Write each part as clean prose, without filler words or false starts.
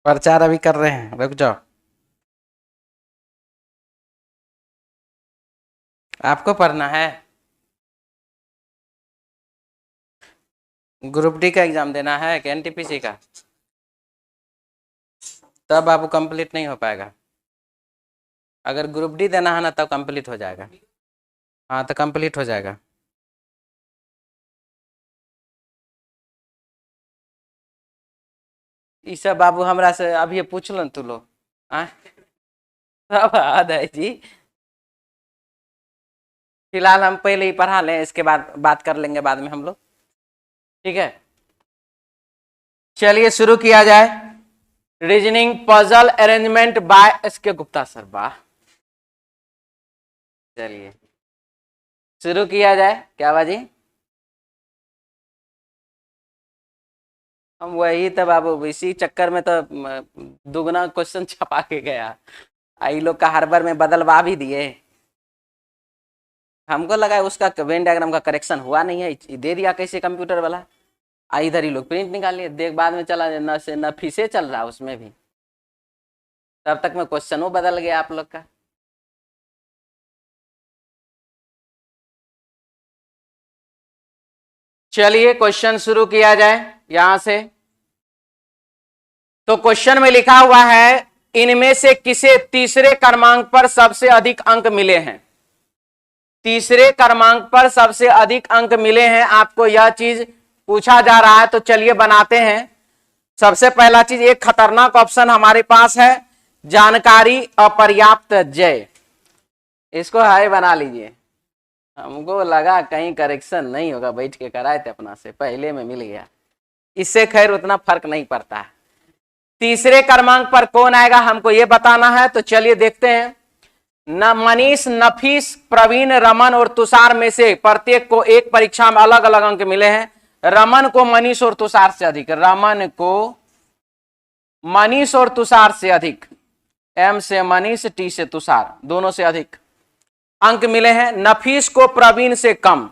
प्रचार अभी कर रहे हैं, रुक जाओ। आपको पढ़ना है? ग्रुप डी का एग्जाम देना है कि एनटीपीसी का? तब आपको कंप्लीट नहीं हो पाएगा। अगर ग्रुप डी देना है ना तब कंप्लीट हो जाएगा। हाँ तो कंप्लीट हो जाएगा। ई सब बाबू हमरा से अभी पूछ लो तू लोग। हाँ सब याद है जी। फिलहाल हम पहले ही पढ़ा लें, इसके बाद बात कर लेंगे बाद में हम लोग। ठीक है, चलिए शुरू किया जाए। Reasoning puzzle arrangement by S के गुप्ता सर, वाह। चलिए शुरू किया जाए, क्या बाजी? हम वही तो बाबू, इसी चक्कर में तो दुगना क्वेश्चन छपा के गया। आई लोग का हर बार में बदलवा भी दिए। हमको लगा उसका वेन डायग्राम का करेक्शन हुआ नहीं है, दे दिया कैसे कंप्यूटर वाला। इधर ही लोग प्रिंट निकाल लिए, देख बाद में चला न से न फीसे चल रहा उसमें भी। तब तक में क्वेश्चन वो बदल गया आप लोग का। चलिए क्वेश्चन शुरू किया जाए यहां से। तो क्वेश्चन में लिखा हुआ है, इनमें से किसे तीसरे क्रमांक पर सबसे अधिक अंक मिले हैं? तीसरे क्रमांक पर सबसे अधिक अंक मिले हैं, आपको यह चीज पूछा जा रहा है। तो चलिए बनाते हैं। सबसे पहला चीज, एक खतरनाक ऑप्शन हमारे पास है, जानकारी अपर्याप्त जय। इसको हाई बना लीजिए। हमको लगा कहीं करेक्शन नहीं होगा, बैठ के कराए थे अपना से, पहले में मिल गया। इससे खैर उतना फर्क नहीं पड़ता है। तीसरे क्रमांक पर कौन आएगा हमको यह बताना है। तो चलिए देखते हैं। न मनीष, नफीस, प्रवीण, रमन और तुषार में से प्रत्येक को एक परीक्षा में अलग अलग अंक मिले हैं। रमन को मनीष और तुषार से अधिक, रमन को मनीष और तुषार से अधिक, एम से मनीष, टी से तुषार, दोनों से अधिक अंक मिले हैं। नफीस को प्रवीण से कम,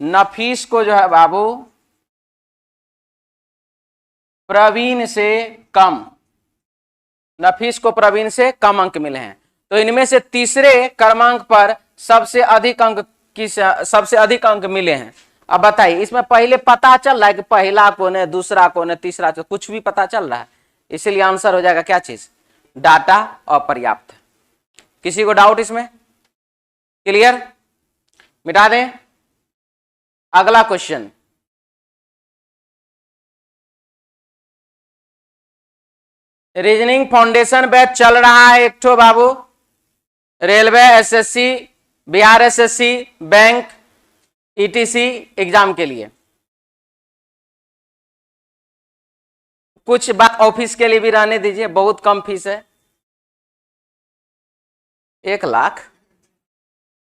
नफीस को जो है बाबू प्रवीण से कम, नफीस को प्रवीण से कम अंक मिले हैं। तो इनमें से तीसरे क्रमांक पर सबसे अधिक अंक सबसे अधिक अंक मिले हैं। अब बताइए, इसमें पहले पता चल रहा है कि पहला कौन है, दूसरा कौन है, तीसरा कौन, कुछ भी पता चल रहा है। इसलिए आंसर हो जाएगा क्या चीज? डाटा अपर्याप्त। किसी को डाउट इसमें? क्लियर? मिटा दें। अगला क्वेश्चन, रीजनिंग फाउंडेशन बैच चल रहा है एक ठो बाबू, railway, SSC, Bihar SSC, bank, ETC exam के लिए। कुछ बात ऑफिस के लिए भी रहने दीजिए, बहुत कम फीस है। 1 लाख?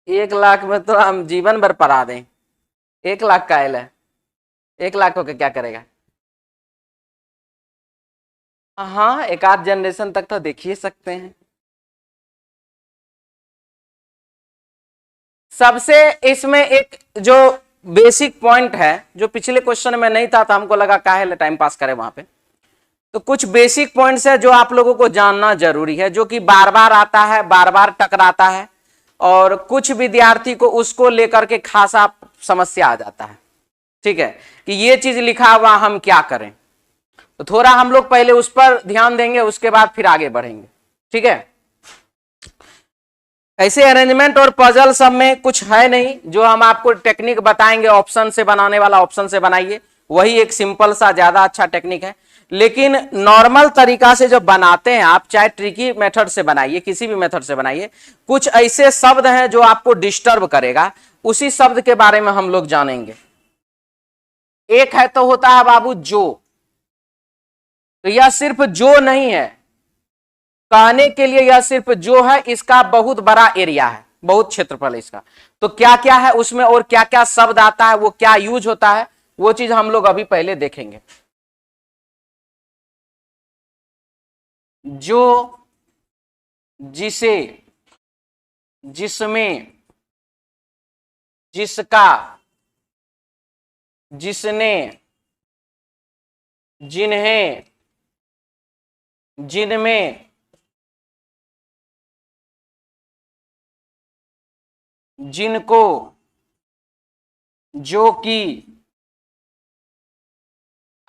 1 लाख में तो हम जीवन भर पढ़ा दें। 1 लाख का है, 1 लाख होकर क्या करेगा? हाँ, एक आध जनरेशन तक तो देख ही सकते हैं। सबसे इसमें एक जो बेसिक पॉइंट है, जो पिछले क्वेश्चन में नहीं था, तो हमको लगा काहे टाइम पास करें वहां पे। तो कुछ बेसिक पॉइंट्स है जो आप लोगों को जानना जरूरी है, जो कि बार बार आता है, बार बार टकराता है, और कुछ विद्यार्थी को उसको लेकर के खासा समस्या आ जाता है। ठीक है, कि ये चीज लिखा हुआ हम क्या करें। तो थोड़ा हम लोग पहले उस पर ध्यान देंगे, उसके बाद फिर आगे बढ़ेंगे। ठीक है, ऐसे अरेंजमेंट और पजल सब में कुछ है नहीं, जो हम आपको टेक्निक बताएंगे ऑप्शन से बनाने वाला, ऑप्शन से बनाइए, वही एक सिंपल सा ज्यादा अच्छा टेक्निक है। लेकिन नॉर्मल तरीका से जब बनाते हैं आप, चाहे ट्रिकी मेथड से बनाइए, किसी भी मेथड से बनाइए, कुछ ऐसे शब्द हैं जो आपको डिस्टर्ब करेगा, उसी शब्द के बारे में हम लोग जानेंगे। एक है तो होता है बाबू जो, तो यह सिर्फ जो नहीं है, कहने के लिए यह सिर्फ जो है, इसका बहुत बड़ा एरिया है, बहुत क्षेत्रफल है इसका। तो क्या क्या है उसमें और क्या क्या शब्द आता है, वो क्या यूज होता है, वो चीज हम लोग अभी पहले देखेंगे। जो, जिसे, जिसमें, जिसका, जिसने, जिन्हें, जिनमें जिनको जो कि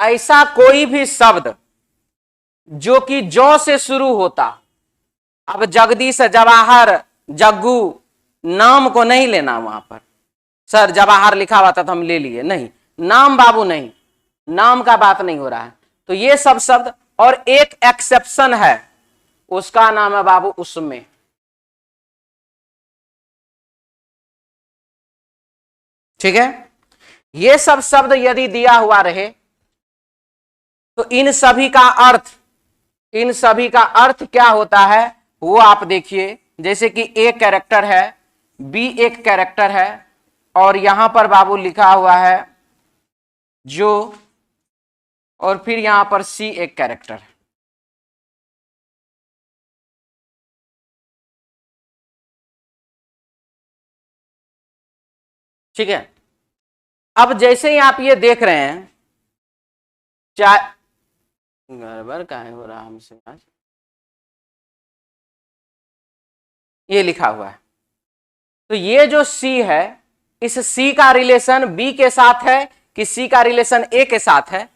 ऐसा कोई भी शब्द जो कि जौ से शुरू होता। अब जगदीश, जवाहर, जग्गू नाम को नहीं लेना वहां पर। सर जवाहर लिखा हुआ था तो हम ले लिए, नहीं, नाम बाबू नहीं, नाम का बात नहीं हो रहा है। तो ये सब शब्द, और एक एक्सेप्शन है, उसका नाम है बाबू उसमें। ठीक है, ये सब शब्द यदि दिया हुआ रहे तो इन सभी का अर्थ, इन सभी का अर्थ क्या होता है वो आप देखिए। जैसे कि ए कैरेक्टर है, बी एक कैरेक्टर है, और यहां पर बाबू लिखा हुआ है जो, और फिर यहां पर सी एक कैरेक्टर है। ठीक है, अब जैसे ही आप ये देख रहे हैं, चाहे गड़बड़ काहे हो रहा हमसे आज, ये लिखा हुआ है। तो ये जो सी है, इस सी का रिलेशन बी के साथ है कि सी का रिलेशन ए के साथ है।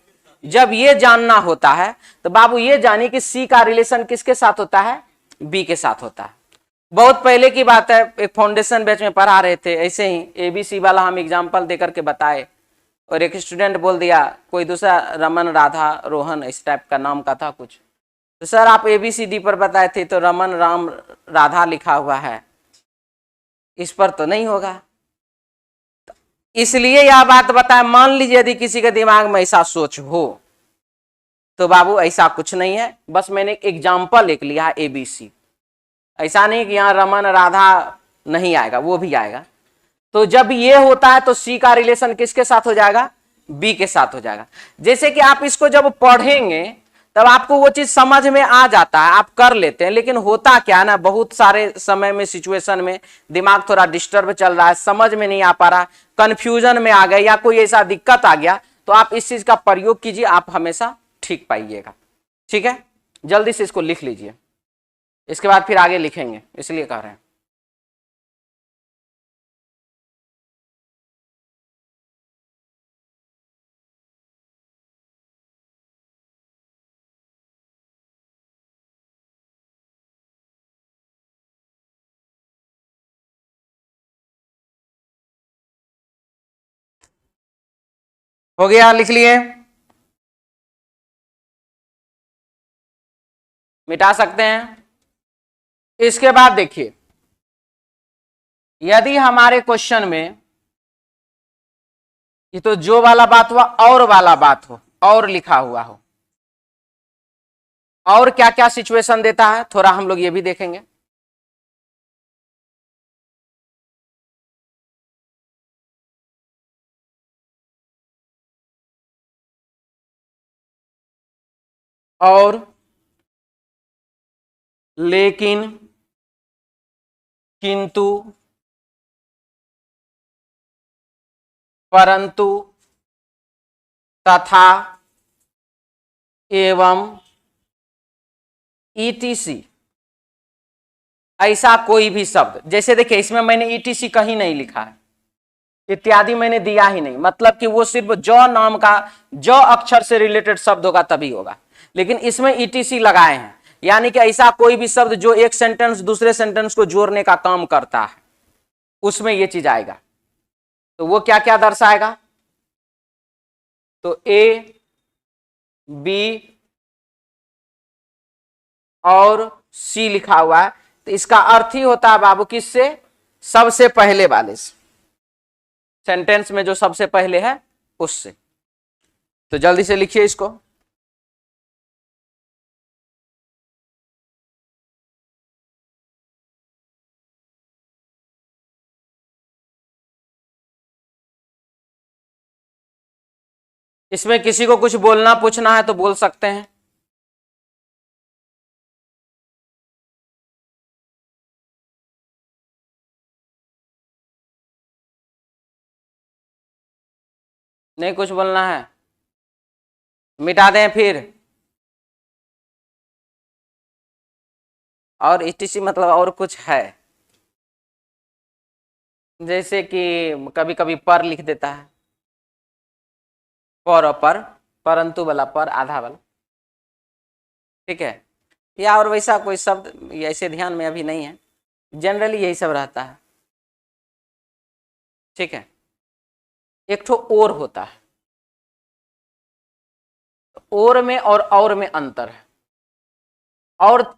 जब ये जानना होता है तो बाबू ये जानिए कि सी का रिलेशन किसके साथ होता है, बी के साथ होता है। बहुत पहले की बात है, एक फाउंडेशन बैच में पढ़ा रहे थे, ऐसे ही एबीसी वाला हम एग्जाम्पल देकर के बताए, और एक स्टूडेंट बोल दिया, कोई दूसरा रमन, राधा, रोहन इस टाइप का नाम का था कुछ, तो सर आप एबीसीडी पर बताए थे तो रमन, राम, राधा लिखा हुआ है, इस पर तो नहीं होगा। इसलिए यह बात बताए, मान लीजिए यदि किसी के दिमाग में ऐसा सोच हो तो बाबू ऐसा कुछ नहीं है, बस मैंने एग्जाम्पल एक लिया है एबीसी। ऐसा नहीं कि यहां रमन, राधा नहीं आएगा, वो भी आएगा। तो जब ये होता है तो सी का रिलेशन किसके साथ हो जाएगा, बी के साथ हो जाएगा। जैसे कि आप इसको जब पढ़ेंगे तब आपको वो चीज समझ में आ जाता है, आप कर लेते हैं। लेकिन होता क्या है ना, बहुत सारे समय में सिचुएशन में दिमाग थोड़ा डिस्टर्ब चल रहा है, समझ में नहीं आ पा रहा, कंफ्यूजन में आ गए या कोई ऐसा दिक्कत आ गया, तो आप इस चीज का प्रयोग कीजिए, आप हमेशा ठीक पाइएगा। ठीक है, जल्दी से इसको लिख लीजिए, इसके बाद फिर आगे लिखेंगे, इसलिए कह रहे हैं। हो गया, लिख लिए, मिटा सकते हैं। इसके बाद देखिए, यदि हमारे क्वेश्चन में ये तो जो वाला बात हुआ, और वाला बात हो, और लिखा हुआ हो, और क्या क्या सिचुएशन देता है थोड़ा हम लोग ये भी देखेंगे। और, लेकिन, किंतु, परंतु, तथा, एवं, ईटीसी, ऐसा कोई भी शब्द। जैसे देखिए इसमें मैंने ईटीसी कहीं नहीं लिखा है, इत्यादि मैंने दिया ही नहीं, मतलब कि वो सिर्फ जौ नाम का, जौ अक्षर से रिलेटेड शब्द होगा तभी होगा। लेकिन इसमें ईटीसी लगाए हैं, यानी कि ऐसा कोई भी शब्द जो एक सेंटेंस दूसरे सेंटेंस को जोड़ने का काम करता है, उसमें ये चीज आएगा। तो वो क्या क्या दर्शाएगा, तो ए, बी और सी लिखा हुआ है, तो इसका अर्थ ही होता है बाबू किससे, सबसे पहले वाले से, सेंटेंस में जो सबसे पहले है उससे। तो जल्दी से लिखिए इसको। इसमें किसी को कुछ बोलना पूछना है तो बोल सकते हैं। नहीं कुछ बोलना है, मिटा दें फिर। और etc मतलब और कुछ है, जैसे कि कभी कभी पर लिख देता है, पर, परंतु वाला पर, आधा वाला, ठीक है। या और वैसा कोई शब्द ऐसे ध्यान में अभी नहीं है, जनरली यही सब रहता है, ठीक है। एक ठो और होता है, और में और में अंतर है,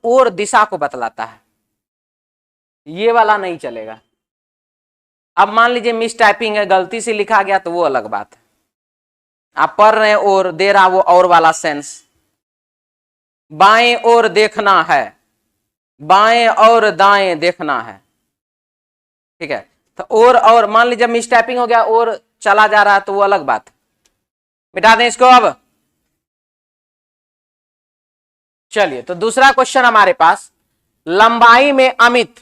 और दिशा को बतलाता है, ये वाला नहीं चलेगा। अब मान लीजिए मिस टाइपिंग है, गलती से लिखा गया तो वो अलग बात है, आप पढ़ रहे हैं और दे रहा वो और वाला सेंस, बाएं और देखना है, बाएं और दाएं देखना है, ठीक है। तो और मान लीजिए मिस टाइपिंग हो गया और चला जा रहा है तो वो अलग बात है, मिटा दें इसको। अब चलिए, तो दूसरा क्वेश्चन हमारे पास, लंबाई में अमित,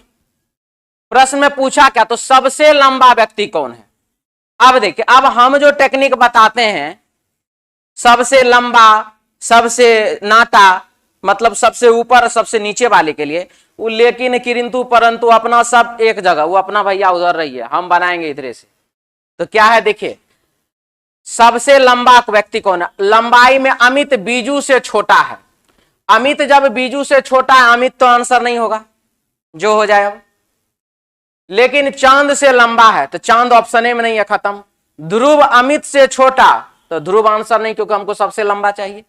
प्रश्न में पूछा क्या, तो सबसे लंबा व्यक्ति कौन है। अब देखिए, अब हम जो टेक्निक बताते हैं, सबसे लंबा, सबसे नाटा, मतलब सबसे ऊपर सबसे नीचे वाले के लिए, वो लेकिन किंतु परंतु अपना सब एक जगह, वो अपना भैया उधर रही है, हम बनाएंगे इधर से। तो क्या है, देखिए सबसे लंबा व्यक्ति कौन है, लंबाई में अमित बीजू से छोटा है। अमित जब बीजू से छोटा है, अमित तो आंसर नहीं होगा, जो हो जाए। अब लेकिन चांद से लंबा है, तो चांद ऑप्शन में नहीं है, खत्म। ध्रुव अमित से छोटा, तो ध्रुव आंसर नहीं, क्योंकि हमको सबसे लंबा चाहिए।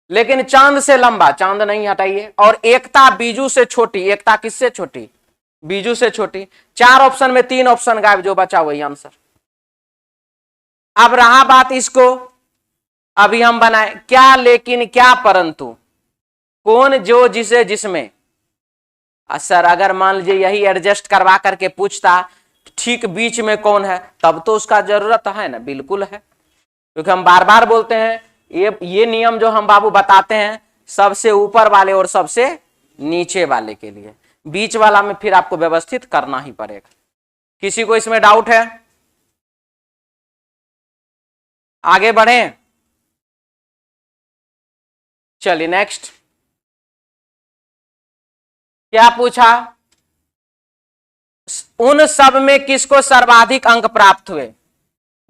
लेकिन चांद से लंबा, चांद नहीं, हटाइए। और एकता बीजू से छोटी, एकता किससे छोटी, बीजू से छोटी। 4 ऑप्शन में 3 ऑप्शन गायब, जो बचा वही आंसर। अब रहा बात इसको अभी हम बनाए क्या, लेकिन क्या, परंतु, कौन, जो, जिसे, जिसमें। सर अगर मान लीजिए यही एडजस्ट करवा करके पूछता ठीक बीच में कौन है, तब तो उसका जरूरत है ना, बिल्कुल है, क्योंकि हम बार बार बोलते हैं ये नियम जो हम बाबू बताते हैं, सबसे ऊपर वाले और सबसे नीचे वाले के लिए, बीच वाला में फिर आपको व्यवस्थित करना ही पड़ेगा। किसी को इसमें डाउट है, आगे बढ़े। चलिए नेक्स्ट, क्या पूछा, उन सब में किसको सर्वाधिक अंक प्राप्त हुए।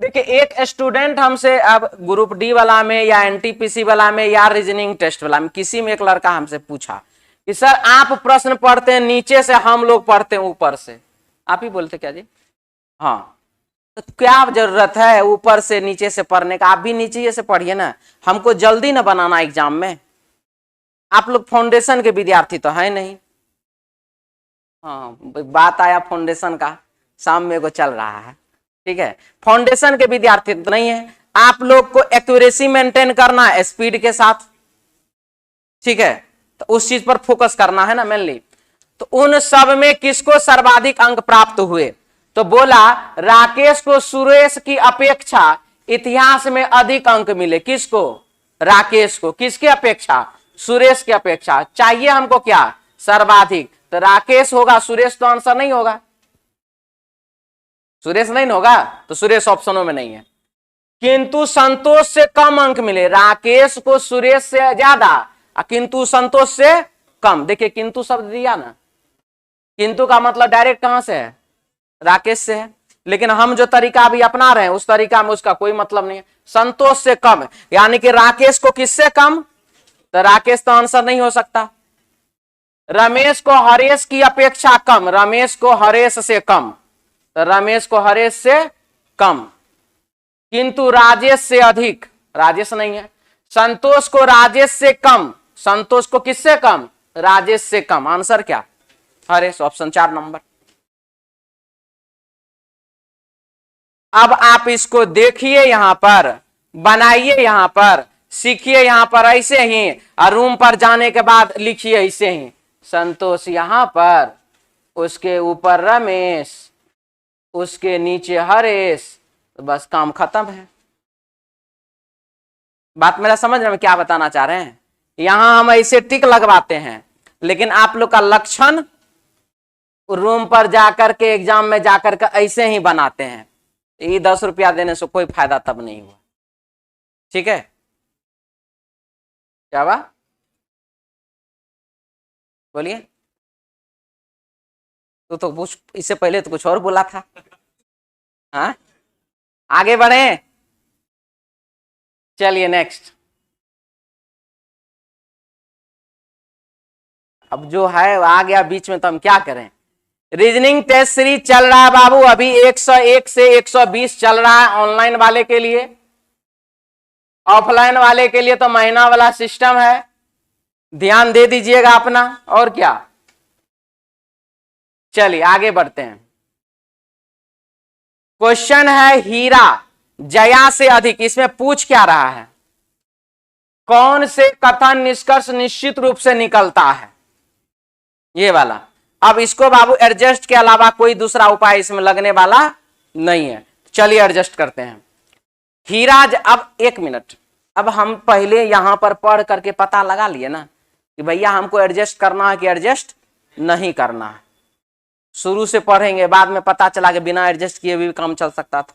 देखिए, एक स्टूडेंट हमसे, अब ग्रुप डी वाला में या एनटीपीसी वाला में या रीजनिंग टेस्ट वाला में, किसी में एक लड़का हमसे पूछा कि सर आप प्रश्न पढ़ते हैं नीचे से, हम लोग पढ़ते हैं ऊपर से। आप ही बोलते क्या जी, हाँ, तो क्या जरूरत है ऊपर से नीचे से पढ़ने का, आप भी नीचे से पढ़िए ना, हमको जल्दी ना बनाना एग्जाम में। आप लोग फाउंडेशन के विद्यार्थी तो है नहीं। हाँ, बात आया फाउंडेशन का, शाम में को चल रहा है, ठीक है। फाउंडेशन के विद्यार्थी तो नहीं है, आप लोग को एक्यूरेसी मेंटेन करना है स्पीड के साथ, ठीक है, तो उस चीज पर फोकस करना है ना मेनली। तो उन सब में किसको सर्वाधिक अंक प्राप्त हुए, तो बोला राकेश को सुरेश की अपेक्षा इतिहास में अधिक अंक मिले। किसको, राकेश को, किसके अपेक्षा, सुरेश की अपेक्षा। चाहिए हमको क्या, सर्वाधिक, तो राकेश होगा, सुरेश तो आंसर नहीं होगा, सुरेश नहीं होगा, तो सुरेश ऑप्शनों में नहीं है। किंतु संतोष से कम अंक मिले, राकेश को सुरेश से ज्यादा, किंतु संतोष से कम। देखिए किंतु शब्द दिया ना, किंतु का मतलब डायरेक्ट कहां से है, राकेश से है, लेकिन हम जो तरीका अभी अपना रहे हैं उस तरीका में उसका कोई मतलब नहीं है। संतोष से कम, यानी कि राकेश को किससे कम, तो राकेश तो आंसर नहीं हो सकता। रमेश को हरेश की अपेक्षा कम, रमेश को हरेश से कम, तो रमेश को हरेश से कम। किंतु राजेश से अधिक, राजेश नहीं है। संतोष को राजेश से कम, संतोष को किससे कम, राजेश से कम। आंसर क्या, हरेश, ऑप्शन 4 नंबर। अब आप इसको देखिए, यहां पर बनाइए, यहां पर सीखिए, यहां पर ऐसे ही, और रूम पर जाने के बाद लिखिए ऐसे ही, संतोष यहां पर, उसके ऊपर रमेश, उसके नीचे हरेश, तो बस काम खत्म है। बात मेरा समझ रहे हैं क्या बताना चाह रहे हैं। यहां हम ऐसे टिक लगवाते हैं, लेकिन आप लोग का लक्षण रूम पर जाकर के, एग्जाम में जाकर के ऐसे ही बनाते हैं। ये 10 रुपया देने से कोई फायदा तब नहीं हुआ, ठीक है। क्या हुआ, बोलिए। तो कुछ इससे पहले तो कुछ और बोला था। हाँ, आगे बढ़े। चलिए नेक्स्ट। अब जो है आ गया बीच में तो हम क्या करें। रीजनिंग टेस्ट सीरीज चल रहा है बाबू, अभी 101 से 120 चल रहा है ऑनलाइन वाले के लिए। ऑफलाइन वाले के लिए तो महीना वाला सिस्टम है, ध्यान दे दीजिएगा अपना। और क्या, चलिए आगे बढ़ते हैं। क्वेश्चन है हीरा जया से अधिक, इसमें पूछ क्या रहा है, कौन से कथन निष्कर्ष निश्चित रूप से निकलता है, ये वाला। अब इसको बाबू एडजस्ट के अलावा कोई दूसरा उपाय इसमें लगने वाला नहीं है। चलिए एडजस्ट करते हैं। हीरा अब 1 मिनट, अब हम पहले यहां पर पढ़ करके पता लगा लिए ना कि भैया हमको एडजस्ट करना है कि एडजस्ट नहीं करना है। शुरू से पढ़ेंगे, बाद में पता चला कि बिना एडजस्ट किए भी काम चल सकता था,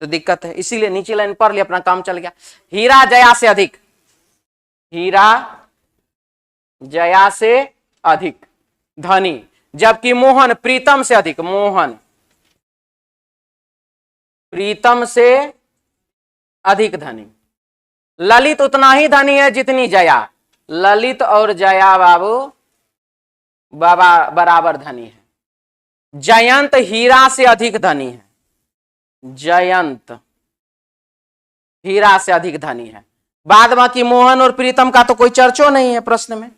तो दिक्कत है। इसीलिए नीचे लाइन पढ़ लिया, अपना काम चल गया। हीरा जया से अधिक, हीरा जया से अधिक धनी, जबकि मोहन प्रीतम से अधिक, मोहन प्रीतम से अधिक धनी। ललित उतना ही धनी है जितनी जया, ललित और जया बाबू बराबर धनी है। जयंत हीरा से अधिक धनी है, जयंत हीरा से अधिक धनी है। बाद बाकी मोहन और प्रीतम का तो कोई चर्चो नहीं है प्रश्न में,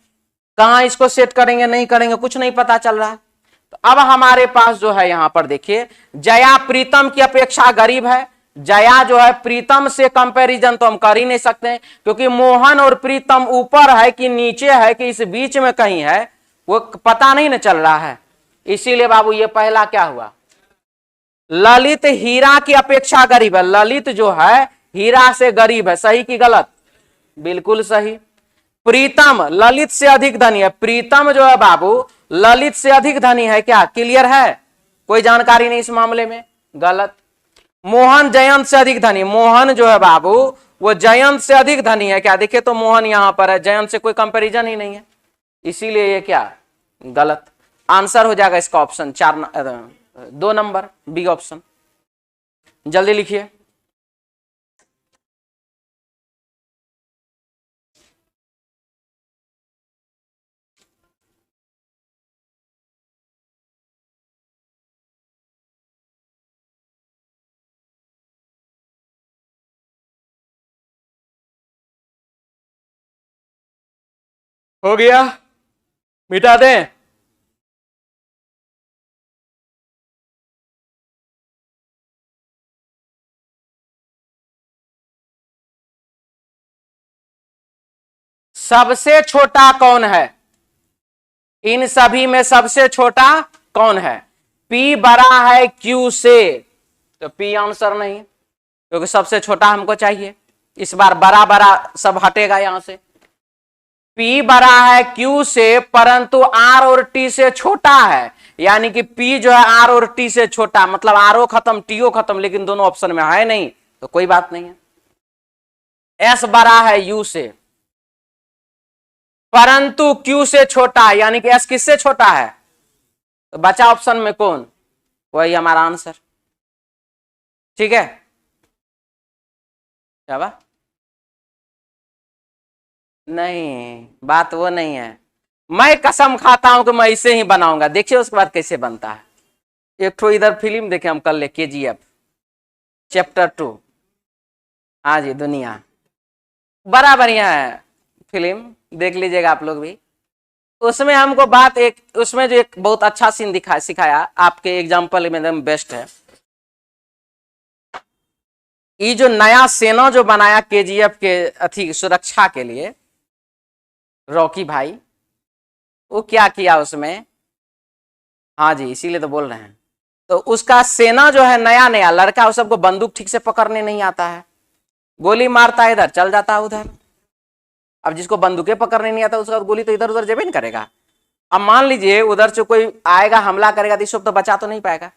कहां इसको सेट करेंगे नहीं करेंगे कुछ नहीं पता चल रहा है। तो अब हमारे पास जो है यहां पर देखिए, जया प्रीतम की अपेक्षा गरीब है। जया जो है प्रीतम से कंपैरिजन तो हम कर ही नहीं सकते हैं, क्योंकि मोहन और प्रीतम ऊपर है कि नीचे है कि इस बीच में कहीं है, वो पता नहीं न चल रहा है। इसीलिए बाबू ये पहला क्या हुआ, ललित हीरा की अपेक्षा गरीब है। ललित जो है हीरा से गरीब है, सही कि गलत, बिल्कुल सही। प्रीतम ललित से अधिक धनी है, प्रीतम जो है बाबू ललित से अधिक धनी है, क्या क्लियर है, कोई जानकारी नहीं इस मामले में, गलत। मोहन जयंत से अधिक धनी, मोहन जो है बाबू वो जयंत से अधिक धनी है, क्या देखिए तो मोहन यहां पर है, जयंत से कोई कंपैरिजन ही नहीं है, इसीलिए ये क्या गलत। आंसर हो जाएगा इसका ऑप्शन 2 नंबर बी ऑप्शन। जल्दी लिखिए। हो गया, मिटा दें। सबसे छोटा कौन है, इन सभी में सबसे छोटा कौन है। P बड़ा है Q से, तो P आंसर नहीं, क्योंकि सबसे छोटा हमको चाहिए। इस बार बड़ा बड़ा सब हटेगा यहां से। P बड़ा है Q से, परंतु R और T से छोटा है, यानी कि P जो है R और T से छोटा, मतलब R खत्म T खत्म, लेकिन दोनों ऑप्शन में है नहीं, तो कोई बात नहीं है। S बड़ा है U से, परंतु Q से छोटा, यानी कि S किससे छोटा है, तो बचा ऑप्शन में कौन, वही हमारा आंसर। ठीक है, क्या बात, नहीं बात वो नहीं है, मैं कसम खाता हूं कि मैं इसे ही बनाऊंगा, देखिए उसके बाद कैसे बनता है। एक तो इधर फिल्म देखे हम कल KGF चैप्टर 2, हाँ जी दुनिया, बड़ा बढ़िया है फिल्म, देख लीजिएगा आप लोग भी। उसमें हमको बात एक, उसमें जो एक बहुत अच्छा सीन सिखाया आपके एग्जाम्पल में एकदम बेस्ट है। ये जो नया सेना जो बनाया KGF के अथी सुरक्षा के लिए, रॉकी भाई, वो क्या किया उसमें, हाँ जी इसीलिए तो बोल रहे हैं। तो उसका सेना जो है नया नया लड़का, उस सबको बंदूक ठीक से पकड़ने नहीं आता है, गोली मारता है इधर चल जाता है उधर। अब जिसको बंदूकें पकड़ने नहीं आता उसका गोली तो इधर उधर जबे नहीं करेगा। अब मान लीजिए उधर से कोई आएगा हमला करेगा तो सब तो बचा तो नहीं पाएगा।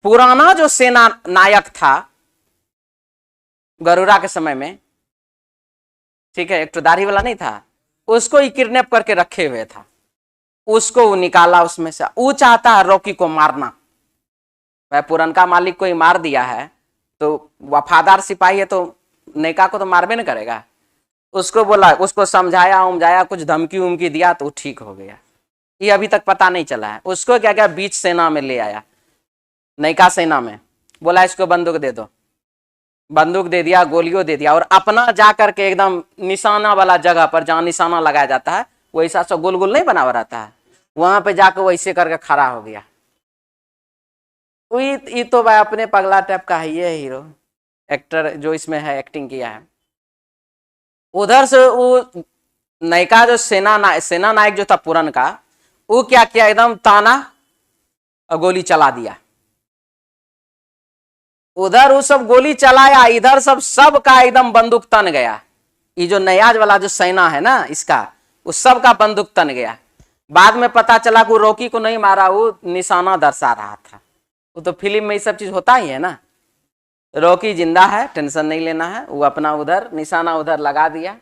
पुराना जो सेना नायक था गरुड़ा के समय में, ठीक है, एक तो दाढ़ी वाला नहीं था, उसको ही किडनैप करके रखे हुए था, उसको वो निकाला उसमें से। वो चाहता है रॉकी को मारना, वह पुरनका मालिक को ही मार दिया है, तो वफादार सिपाही है तो नयिका को तो मारबे न करेगा। उसको बोला, उसको समझाया उमझाया, कुछ धमकी उमकी दिया तो ठीक हो गया। ये अभी तक पता नहीं चला है। उसको क्या क्या बीच सेना में ले आया, नयिका सेना में, बोला इसको बंदूक दे दो, बंदूक दे दिया, गोलियों दे दिया, और अपना जा करके एकदम निशाना वाला जगह पर जहां निशाना लगाया जाता है वैसा सब गोल गोल नहीं बना हुआ रहता है, वहां पे जाकर वैसे करके खड़ा हो गया। ये तो भाई अपने पगला टाइप का है ये हीरो एक्टर जो इसमें है, एक्टिंग किया है। उधर से वो नयिका जो सेना नायक जो था पुरन का, वो क्या किया, एकदम ताना और गोली चला दिया। उधर वो सब गोली चलाया, इधर सब का एकदम बंदूक तन गया। ये जो नयाज वाला जो सेना है ना इसका, उस सब का बंदूक तन गया। बाद में पता चला कि रॉकी को नहीं मारा, वो निशाना दर्शा रहा था। वो तो फिल्म में ये सब चीज होता ही है ना, रॉकी जिंदा है, टेंशन नहीं लेना है, वो अपना उधर निशाना उधर लगा दिया।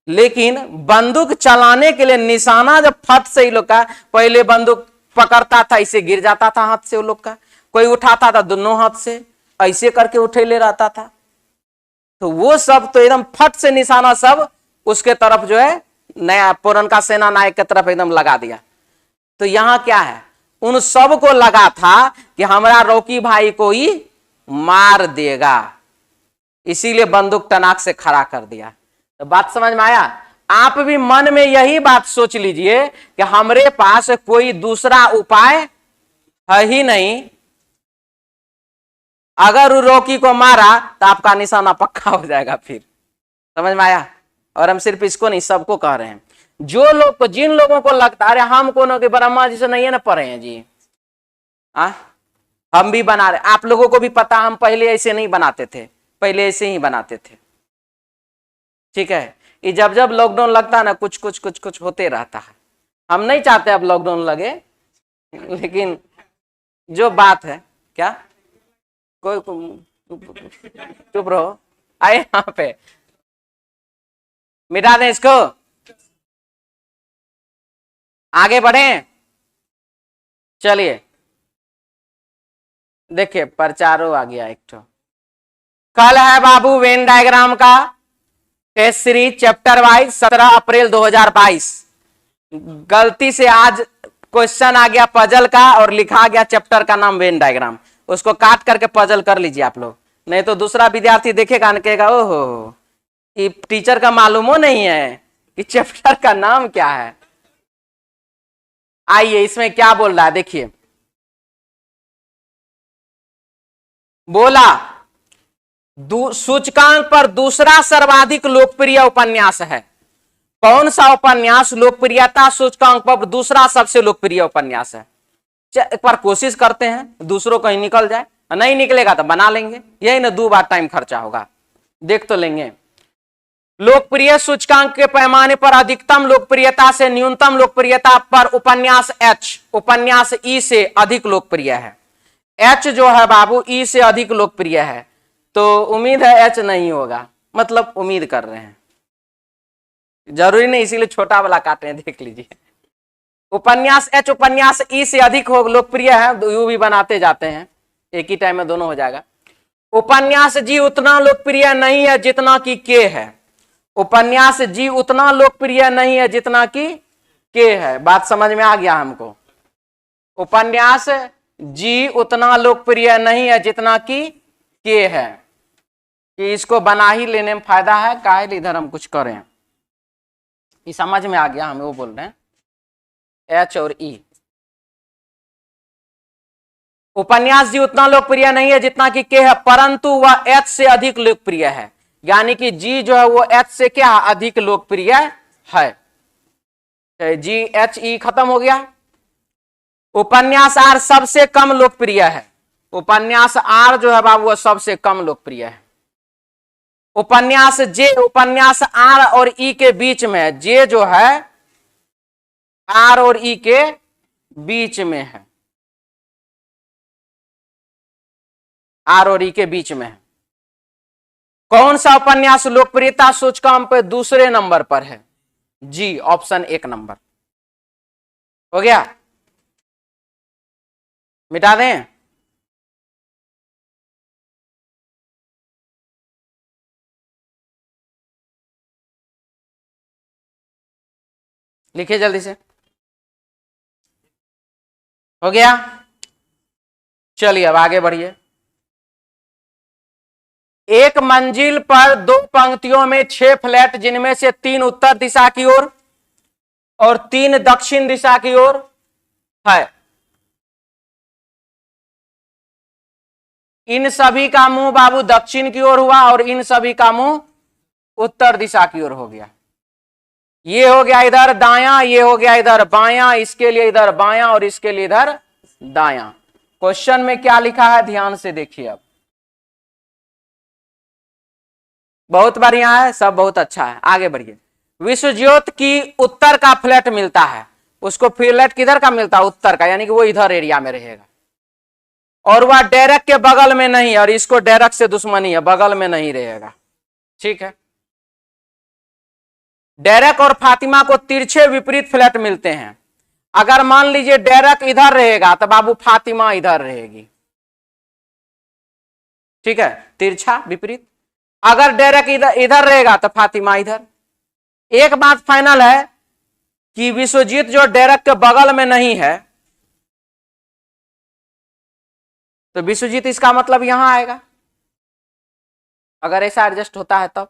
लेकिन बंदूक चलाने के लिए निशाना जब फट से ही लोग का, पहले बंदूक पकड़ता था इसे गिर जाता था हाथ से वो लोग का, कोई उठाता था दोनों हाथ से ऐसे करके उठे ले रहता था, तो वो सब तो एकदम फट से निशाना सब उसके तरफ जो है नया पुरनका सेना नायक की तरफ एकदम लगा दिया। तो यहां क्या है, उन सब को लगा था कि हमारा रॉकी भाई को ही मार देगा, इसीलिए बंदूक तनाक से खड़ा कर दिया। तो बात समझ में आया? आप भी मन में यही बात सोच लीजिए कि हमारे पास कोई दूसरा उपाय है ही नहीं, अगर रॉकी को मारा तो आपका निशाना पक्का हो जाएगा। फिर समझ में आया? और हम सिर्फ इसको नहीं सबको कह रहे हैं, जो लोग को, जिन लोगों को लगता है अरे हम कोनो के ब्रह्मा जी से नहीं है ना पढ़े हैं जी, हम भी बना रहे, आप लोगों को भी पता हम पहले ऐसे नहीं बनाते थे, पहले ऐसे ही बनाते थे, ठीक है। ये जब जब लॉकडाउन लगता है ना कुछ कुछ कुछ कुछ होते रहता है। हम नहीं चाहते अब लॉकडाउन लगे, लेकिन जो बात है क्या, कोई चुप रहो, आए यहाँ पे मिटा दें इसको, आगे बढ़े। चलिए देखिए प्रचारो आ गया एक तो। कल है बाबू वेन डायग्राम का टेस्ट सीरीज चैप्टर वाइज 17 अप्रैल 2022। गलती से आज क्वेश्चन आ गया पजल का और लिखा गया चैप्टर का नाम वेन डायग्राम, उसको काट करके पजल कर लीजिए आप लोग, नहीं तो दूसरा विद्यार्थी देखेगा कहेगा ओहो ये टीचर का मालूम हो नहीं है कि चैप्टर का नाम क्या है। आइए इसमें क्या बोल रहा है देखिए, बोला सूचकांक पर दूसरा सर्वाधिक लोकप्रिय उपन्यास है। कौन सा उपन्यास लोकप्रियता सूचकांक पर दूसरा सबसे लोकप्रिय उपन्यास है? एक बार कोशिश करते हैं, दूसरों कहीं निकल जाए, नहीं निकलेगा तो बना लेंगे, यही ना 2 बार टाइम खर्चा होगा, देख तो लेंगे। लोकप्रिय सूचकांक के पैमाने पर अधिकतम लोकप्रियता से न्यूनतम लोकप्रियता पर उपन्यास एच, उपन्यास ई से अधिक लोकप्रिय है। एच जो है बाबू ई से अधिक लोकप्रिय है, तो उम्मीद है एच नहीं होगा, मतलब उम्मीद कर रहे हैं, जरूरी नहीं, इसीलिए छोटा वाला काटे हैं, देख लीजिए। उपन्यास एच उपन्यास ई से अधिक हो लोकप्रिय है, यू भी बनाते जाते हैं, एक ही टाइम में दोनों हो जाएगा। उपन्यास जी उतना लोकप्रिय नहीं है जितना कि के है, उपन्यास जी उतना लोकप्रिय नहीं है जितना कि के है। बात समझ में आ गया हमको? उपन्यास जी उतना लोकप्रिय नहीं है जितना कि के है, कि इसको बना ही लेने में फायदा है, काहे इधर हम कुछ करें। ये समझ में आ गया, हम वो बोल रहे हैं एच और ई। उपन्यास जी उतना लोकप्रिय नहीं है जितना कि के है, परंतु वह एच से अधिक लोकप्रिय है, यानी कि जी जो है वो एच से क्या अधिक लोकप्रिय है। जी एच ई खत्म हो गया। उपन्यास आर सबसे कम लोकप्रिय है, उपन्यास आर जो है बाबू वो सबसे कम लोकप्रिय है। उपन्यास जे उपन्यास आर और ई के बीच में, जे जो है आर और ई के बीच में है, आर और ई के बीच में है। कौन सा उपन्यास लोकप्रियता सूचकांक पे दूसरे नंबर पर है? जी, ऑप्शन 1 नंबर हो गया। मिटा दें? लिखिए जल्दी से। हो गया? चलिए अब आगे बढ़िए। एक मंजिल पर 2 पंक्तियों में 6 फ्लैट, जिनमें से 3 उत्तर दिशा की ओर और 3 दक्षिण दिशा की ओर है। इन सभी का मुंह बाबू दक्षिण की ओर हुआ और इन सभी का मुंह उत्तर दिशा की ओर हो गया। ये हो गया इधर दायां, ये हो गया इधर बायां, इसके लिए इधर बायां और इसके लिए इधर दायां। क्वेश्चन में क्या लिखा है ध्यान से देखिए। अब बहुत बढ़िया है, सब बहुत अच्छा है। आगे बढ़िए। विश्वज्योत की उत्तर का फ्लैट मिलता है, उसको फ्लैट किधर का मिलता है? उत्तर का, यानी कि वो इधर एरिया में रहेगा। और वह डायरेक्ट के बगल में नहीं, और इसको डायरेक्ट से दुश्मनी है, बगल में नहीं रहेगा। ठीक है। डायरेक्ट और फातिमा को तिरछे विपरीत फ्लैट मिलते हैं। अगर मान लीजिए डायरेक्ट इधर रहेगा तो बाबू फातिमा इधर रहेगी। ठीक है, तिरछा विपरीत। अगर डायरेक्ट इधर इधर रहेगा तो फातिमा इधर। एक बात फाइनल है कि विश्वजीत जो डायरेक्ट के बगल में नहीं है, तो विश्वजीत इसका मतलब यहां आएगा, अगर ऐसा एडजस्ट होता है तब।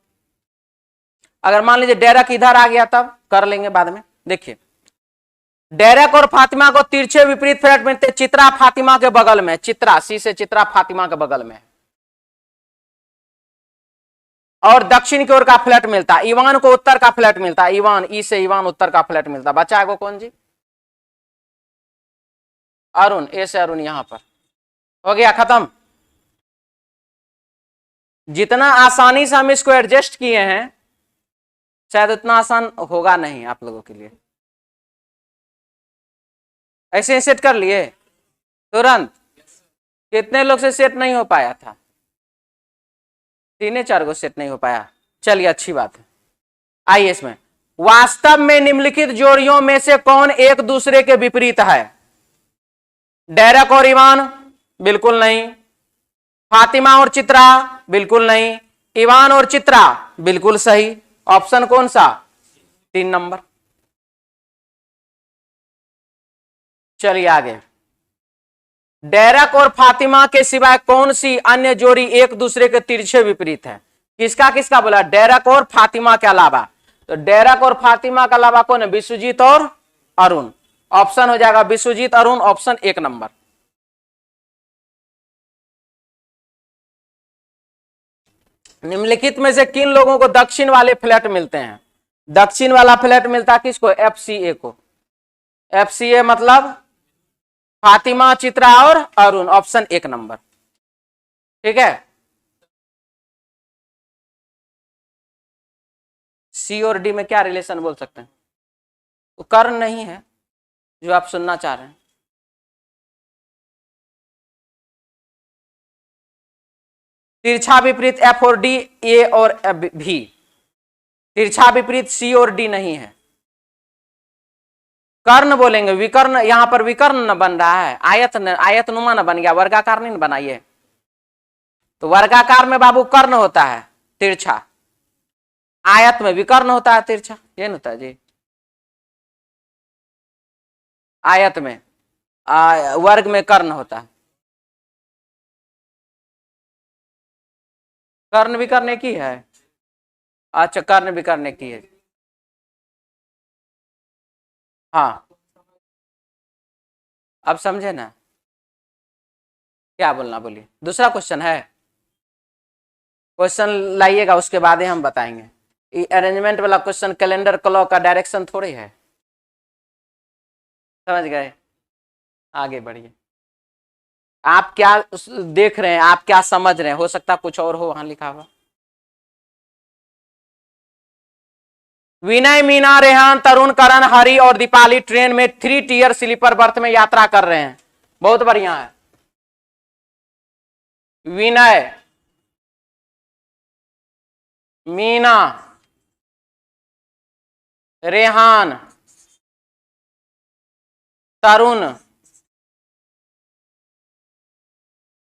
अगर मान लीजिए डायरेक्ट इधर आ गया तब कर लेंगे बाद में। देखिए, डायरेक्ट और फातिमा को तिरछे विपरीत फ्लैट मिलते। चित्रा फातिमा के बगल में, चित्रा सी से चित्रा फातिमा के बगल में, और दक्षिण की ओर का फ्लैट मिलता है। ईवान को उत्तर का फ्लैट मिलता है, ईवान ई से ईवान उत्तर का फ्लैट मिलता है। बचा है कौन जी? अरुण, ए से अरुण यहां पर। हो गया खत्म। जितना आसानी से हम इसको एडजस्ट किए हैं, शायद उतना आसान होगा नहीं आप लोगों के लिए। ऐसे ही सेट कर लिए तुरंत? कितने लोग से सेट नहीं हो पाया था? 3-4 को सेट नहीं हो पाया। चलिए अच्छी बात है। आइए इसमें, वास्तव में निम्नलिखित जोड़ियों में से कौन एक दूसरे के विपरीत है? डायरेक्ट और ईवान? बिल्कुल नहीं। फातिमा और चित्रा? बिल्कुल नहीं। ईवान और चित्रा? बिल्कुल सही। ऑप्शन कौन सा? 3 नंबर। चलिए आगे। डायरेक्ट और फातिमा के सिवाय कौन सी अन्य जोड़ी एक दूसरे के तिरछे विपरीत है? किसका किसका बोला? डायरेक्ट और फातिमा के अलावा। तो डायरेक्ट और फातिमा के अलावा कौन है? विश्वजीत और अरुण। ऑप्शन हो जाएगा विश्वजीत अरुण, ऑप्शन 1 नंबर। निम्नलिखित में से किन लोगों को दक्षिण वाले फ्लैट मिलते हैं? दक्षिण वाला फ्लैट मिलता है किसको? एफसीए को। एफसीए मतलब फातिमा, चित्रा और अरुण, ऑप्शन 1 नंबर। ठीक है। सी और डी में क्या रिलेशन बोल सकते हैं? तो कर्ण नहीं है जो आप सुनना चाह रहे हैं। तिरछा विपरीत एफ और डी, ए और भी। तिरछा विपरीत सी और डी नहीं है। कर्ण बोलेंगे, विकर्ण, यहां पर विकर्ण न बन रहा है, आयतनुमा न बन गया, वर्गाकार नहीं बनाइए। तो वर्गाकार में बाबू कर्ण होता है तिरछा, आयत में विकर्ण होता है तिरछा, ये नहीं होता है जी। आयत में वर्ग में कर्ण होता है। कर्ण विकर्ण की है। अच्छा, कर्ण विकर्ण की है। हाँ, अब समझे ना क्या बोलना? बोलिए। दूसरा क्वेश्चन है, क्वेश्चन लाइएगा उसके बाद ही हम बताएंगे। अरेंजमेंट वाला क्वेश्चन कैलेंडर क्लॉक का डायरेक्शन थोड़ी है। समझ गए? आगे बढ़िए। आप क्या देख रहे हैं, आप क्या समझ रहे हैं? हो सकता कुछ और हो वहां लिखा हुआ। विनय, मीना, रेहान, तरुण, करण, हरि और दीपाली ट्रेन में 3 टियर स्लीपर बर्थ में यात्रा कर रहे हैं। बहुत बढ़िया है। विनय, मीना, रेहान, तरुण,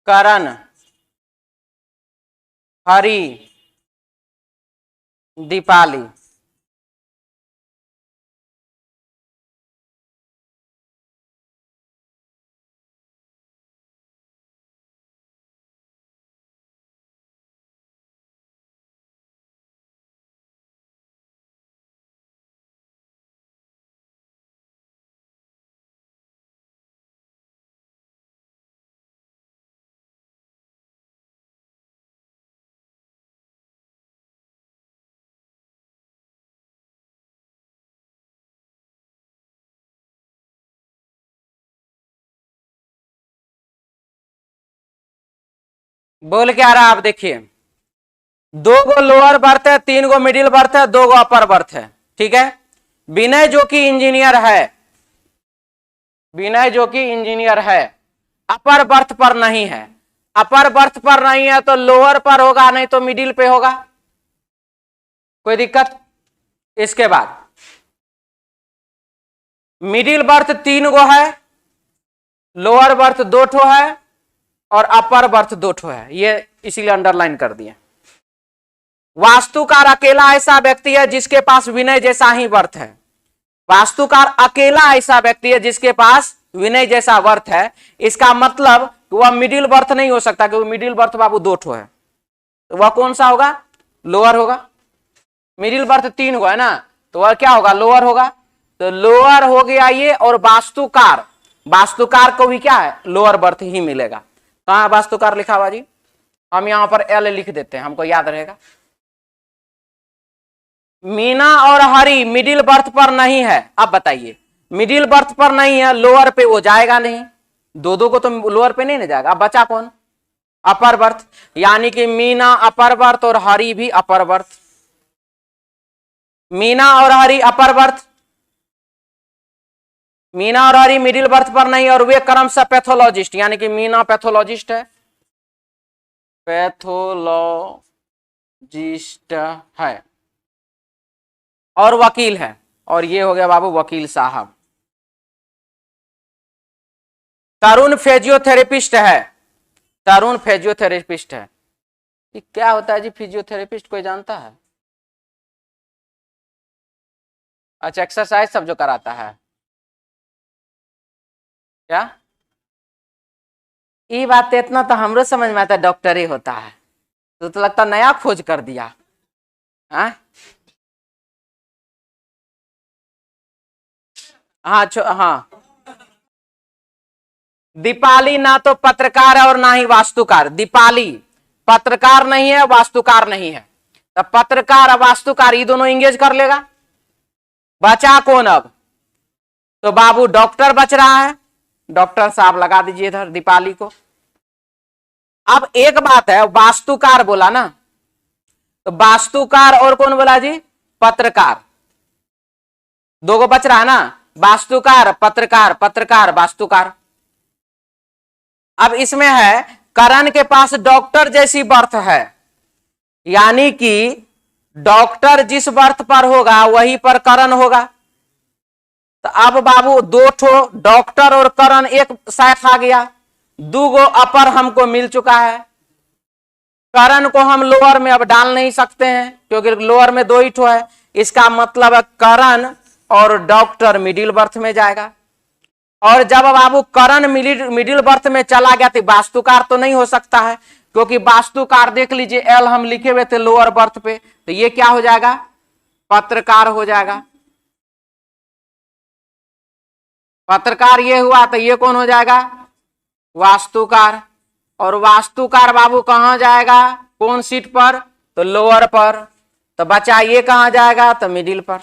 करण, हरि, दीपाली। बोल क्या रहा आप देखिए, 2 गो लोअर बर्थ है, 3 गो मिडिल बर्थ है, 2 गो अपर बर्थ है। ठीक है, विनय जो कि इंजीनियर है, विनय जो कि इंजीनियर है, अपर बर्थ पर नहीं है। अपर बर्थ पर नहीं है तो लोअर पर होगा, नहीं तो मिडिल पे होगा। कोई दिक्कत? इसके बाद मिडिल बर्थ 3 गो है, लोअर बर्थ 2 है और अपर बर्थ 2 है, ये इसीलिए अंडरलाइन कर दिए। वास्तुकार अकेला ऐसा व्यक्ति है जिसके पास विनय जैसा ही बर्थ है। वास्तुकार अकेला ऐसा व्यक्ति है जिसके पास विनय जैसा बर्थ है। इसका मतलब वह मिडिल बर्थ नहीं हो सकता, क्योंकि मिडिल बर्थ बाबू 2 है, तो वह कौन सा होगा? लोअर होगा। मिडिल बर्थ 3 गो है ना, तो वह क्या होगा? लोअर होगा। तो लोअर हो गया ये। और वास्तुकार, वास्तुकार को भी क्या है? लोअर बर्थ ही मिलेगा। कहां वास्तुकार लिखा हुआ जी? हम यहां पर एल लिख देते हैं, हमको याद रहेगा। मीना और हरि मिडिल बर्थ पर नहीं है। अब बताइए, मिडिल बर्थ पर नहीं है, लोअर पे वो जाएगा नहीं। 2 को तो लोअर पे नहीं ना जाएगा। अब बचा कौन? Upper berth. यानी कि मीना अपर बर्थ और हरि भी अपर बर्थ। मीना और हरि अपर बर्थ, मीना और हरि मिडिल बर्थ पर नहीं, और वे क्रमशः पैथोलॉजिस्ट, यानी कि मीना पैथोलॉजिस्ट है, पैथोलॉजिस्ट है, और वकील है। और ये हो गया बाबू वकील साहब। तरुण फिजियोथेरेपिस्ट है, तरुण फिजियोथेरेपिस्ट है। क्या होता है जी फिजियोथेरेपिस्ट? कोई जानता है? अच्छा, एक्सरसाइज सब जो कराता है क्या? ये बात इतना तो हमरो समझ में आता है, डॉक्टर ही होता है। तो लगता नया खोज कर दिया। हाँ हाँ हाँ। दीपाली ना तो पत्रकार है और ना ही वास्तुकार। दीपाली पत्रकार नहीं है, वास्तुकार नहीं है। तो पत्रकार और वास्तुकार ये दोनों इंगेज कर लेगा। बचा कौन अब? तो बाबू डॉक्टर बच रहा है। डॉक्टर साहब लगा दीजिए इधर दीपाली को। अब एक बात है, वास्तुकार बोला ना, तो वास्तुकार और कौन बोला जी? पत्रकार। 2 को बच रहा है ना, वास्तुकार पत्रकार, पत्रकार वास्तुकार। अब इसमें है करण के पास डॉक्टर जैसी बर्थ है, यानी कि डॉक्टर जिस बर्थ पर होगा वही पर करण होगा। तो अब बाबू 2 डॉक्टर और करण एक साथ आ गया। 2 गो अपर हमको मिल चुका है। करण को हम लोअर में अब डाल नहीं सकते हैं, क्योंकि लोअर में 2 ही ठो है। इसका मतलब है करण और डॉक्टर मिडिल बर्थ में जाएगा। और जब बाबू करण मिडिल बर्थ में चला गया तो वास्तुकार तो नहीं हो सकता है, क्योंकि वास्तुकार देख लीजिए एल हम लिखे हुए थे लोअर बर्थ पे, तो ये क्या हो जाएगा? पत्रकार हो जाएगा। पत्रकार ये हुआ, तो ये कौन हो जाएगा? वास्तुकार। और वास्तुकार बाबू कहां जाएगा? कौन सीट पर? तो लोअर पर। तो बचा ये कहां जाएगा? तो मिडिल पर।